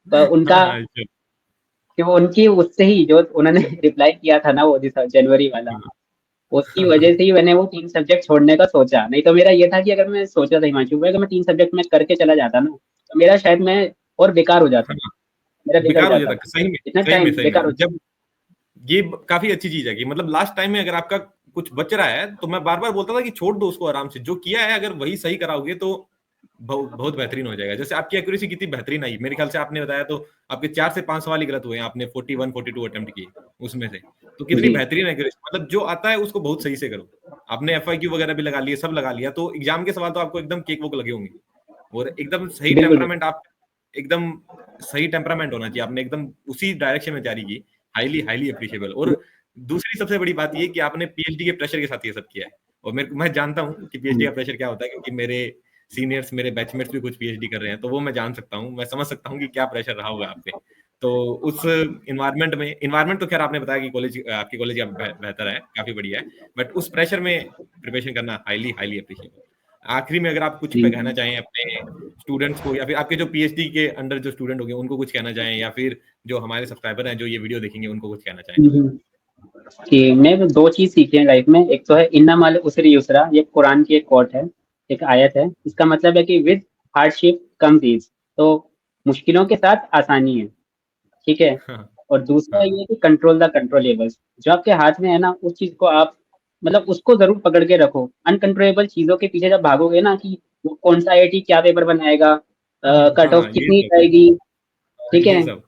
उनका,
हाँ,
कि वो उनकी उससे ही जो उन्होंने रिप्लाई किया था ना वो जनवरी वाला, उसकी वजह से ही मैंने वो 3 सब्जेक्ट छोड़ने का सोचा। नहीं तो मेरा ये था कि अगर मैं सोचा था हिमांशु भाई, अगर मैं 3 सब्जेक्ट में करके चला जाता ना, तो मेरा शायद मैं और बेकार हो जाता,
हाँ,
मेरा निकल
बेकार हो
जाता,
जाता सही में,
इतना
सही में,
टाइम
सही में।
बेकार हो
जब ये काफी अच्छी चीज है कि मतलब लास्ट टाइम में अगर आपका कुछ बच रहा है, तो मैं बार बार बोलता था कि छोड़ दो उसको आराम से, जो किया है अगर वही सही कराओगे तो बहुत बेहतरीन हो जाएगा। जैसे आपकी एक्यूरेसी कितनी बेहतरीन आई, मेरे ख्याल से आपने बताया तो आपके 4 से 5 सवाल ही गलत हुए हैं, आपने 41 42 अटेम्प्ट किए उसमें से, तो कितनी
जी
बेहतरीन एक्यूरेसी। मतलब जो आता है उसको बहुत सही से करो। आपने FIQ वगैरह भी लगा लिए, सब लगा लिया, तो एग्जाम के सवाल तो आपको एकदम केक वोक लगे होंगे, और एकदम सही
बिल्कुल बिल्कुल।
टेम्परामेंट, आप एकदम सही टेम्परामेंट होना चाहिए, आपने एकदम उसी डायरेक्शन में जारी की। Highly highly appreciable. और दूसरी सबसे बड़ी बात ये कि आपने PhD के प्रेशर के साथ ये सब किया है, और मैं जानता हूँ कि PhD का प्रेशर क्या होता है, क्योंकि मेरे सीनियर्स, मेरे बैचमेट्स भी कुछ PhD कर रहे हैं, तो वो मैं जान सकता हूँ, मैं समझ सकता हूँ कि क्या प्रेशर रहा होगा आप पे। तो उस इन्वायरमेंट तो खैर आपने बताया कि कॉलेज, आपकी कॉलेज का बेहतर है, काफी बढ़िया है, बट उस प्रेशर में प्रिपरेशन करना हाईली हाईली अप्रिशिएबल। आखिरी में अगर आप कुछ
जी
पे कहना चाहें अपने स्टूडेंट्स को, या फिर आपके जो PhD के अंडर जो स्टूडेंट होंगे उनको कुछ कहना चाहें, या फिर जो हमारे सब्सक्राइबर हैं जो ये वीडियो देखेंगे उनको कुछ कहना चाहें तो।
कि मैं 2 चीज़ सीखी है लाइफ में। एक तो है इन्ना माल उसरी युसरा, ये कुरान की एक कोट है, एक आयत है। इसका मतलब है कि विद हार्डशिप कम्स ईज, तो मुश्किलों के साथ आसानी है, ठीक है।
हाँ
और दूसरा
हाँ
ये कि कंट्रोल द कंट्रोलेबल्स, जो आपके हाथ में है ना उस चीज को आप मतलब उसको जरूर पकड़ के रखो। अनकंट्रोलेबल चीजों के पीछे जब भागोगे ना, कि वो कौन सा IIT क्या पेपर बनाएगा, कट ऑफ
हाँ, ये
कितनी
सब,
जाएगी, ठीक है,
ये सब।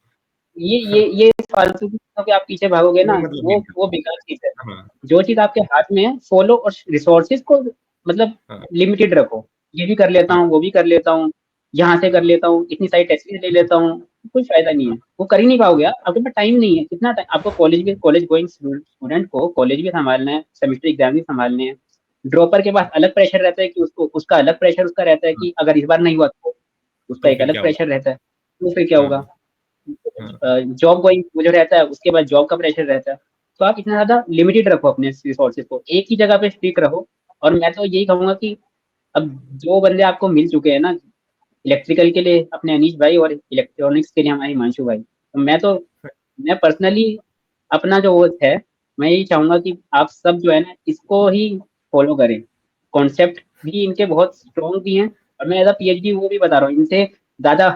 ये फालतू की चीजों के आप पीछे भागोगे ना,
कोई मतलब नहीं
वो
था।
बेकार चीज है।
हाँ
जो चीज आपके हाथ में है फॉलो, और रिसोर्सेज को मतलब
हाँ
लिमिटेड रखो। ये भी कर लेता
हाँ
हूँ, वो भी कर लेता हूँ, यहाँ से कर लेता हूँ, इतनी सारी टेस्ट ले लेता हूँ, कोई फायदा नहीं है,
हाँ
वो कर ही नहीं पाओगे आप, आपके पास टाइम नहीं है। कितना टाइम आपको, कॉलेज गोइंग स्टूडेंट को कॉलेज भी संभालना है, सेमेस्टर एग्जाम भी संभालने हैं। ड्रॉपर के पास अलग प्रेशर रहता है कि उसको, उसका अलग प्रेशर उसका रहता है
हाँ,
कि अगर इस बार नहीं हुआ तो उसका
तो
एक
फिर
अलग
क्या होगा।
प्रेशर रहता है, तो फिर क्या
हाँ
होगा।
हाँ
जॉब गोइंग वो जो रहता है, उसके बाद जॉब का प्रेशर रहता है। तो आप इतना ज्यादा लिमिटेड रखो अपने रिसोर्सेज को, एक ही जगह पे स्टिक रहो। और मैं तो यही कहूंगा कि अब जो बंदे आपको मिल चुके हैं ना, इलेक्ट्रिकल के लिए अपने अनीश भाई, और इलेक्ट्रॉनिक्स के लिए हमारे हिमांशु भाई, तो मैं पर्सनली अपना जो वो है, मैं यही चाहूंगा कि आप सब जो है ना इसको ही फॉलो करें। कॉन्सेप्ट भी इनके बहुत स्ट्रॉन्ग भी हैं, और मैं एज अ PhD वो भी बता रहा हूँ, इनसे ज्यादा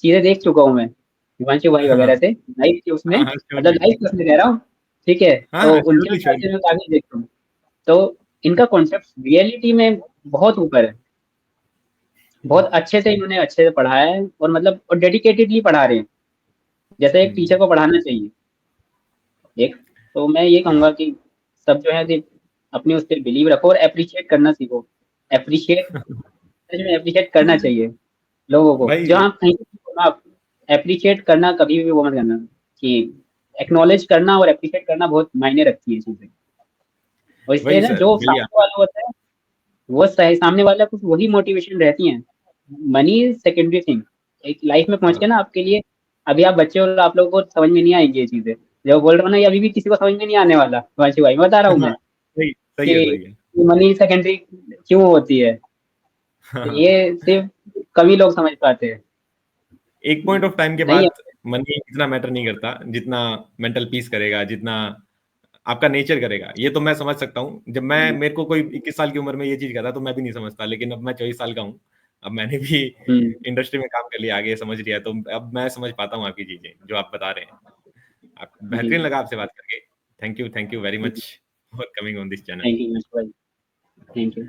चीजें देख चुका हूँ मैं हिमांशु भाई
हाँ
वगैरह से, लाइफ के उसमें,
हाँ हाँ,
मतलब
श्योरली।
लाइफ के उसमें कह रहा हूँ, ठीक है।
हाँ
तो
हाँ,
उनके
श्योरली
हिसाब
श्योरली।
से मैं काफी देखता हूँ, तो इनका कॉन्सेप्ट रियलिटी में बहुत ऊपर है। बहुत अच्छे से इन्होंने अच्छे से पढ़ाया है, और मतलब और डेडिकेटेडली पढ़ा रहे हैं, जैसे एक टीचर को पढ़ाना चाहिए एक। तो मैं ये कहूंगा कि सब जो है कि अपने उस पर बिलीव रखो और अप्रिशिएट करना सीखो। अप्रिशिएट, सच में अप्रिशिएट करना चाहिए लोगों को,
भाई,
जहाँ आप कहीं भी हो, आप अप्रिशिएट करना कभी भी वो मत करना, कि एक्नॉलेज करना और अप्रिशिएट करना बहुत मायने रखती है चीजें। और इससे
वही
ना
सर,
जो
वही
सामने
आप।
वाला होता है, वो सही सामने वाला कुछ वही मोटिवेशन रहती है मनी इज सेकेंडरी थिंग। एक लाइफ में पहुंच के ना आपके लिए, अभी आप बच्चे हो और आप लोगों को समझ में नहीं आएंगी ये चीजें, जो बोल रहा हूँ ना, ये अभी भी किसी को समझ में नहीं आने वाला हिमांशु भाई, बता रहा हूँ मैं
सही सही है,
कि
सही है।
मनी सेकेंडरी क्यों होती है। तो
हाँ,
ये सिर्फ कभी लोग समझ पाते हैं।
एक पॉइंट ऑफ टाइम के
नहीं
बाद
है।
मनी इतना मैटर नहीं करता जितना मेंटल पीस करेगा, जितना आपका नेचर करेगा। ये तो मैं समझ सकता हूँ। जब मैं मेरे को कोई 21 साल की उम्र में ये चीज कहता तो मैं भी नहीं समझता, लेकिन अब मैं 24 साल का हूँ। अब मैंने भी
हम्म।
इंडस्ट्री में काम कर लिया, आगे समझ लिया, तो अब मैं समझ पाता हूँ आपकी चीजें जो आप बता रहे हैं। आप
जी।
बेहतरीन लगा आपसे बात करके। Thank you very much for coming on this channel.
Thank you Himanshu भाई। Thank you.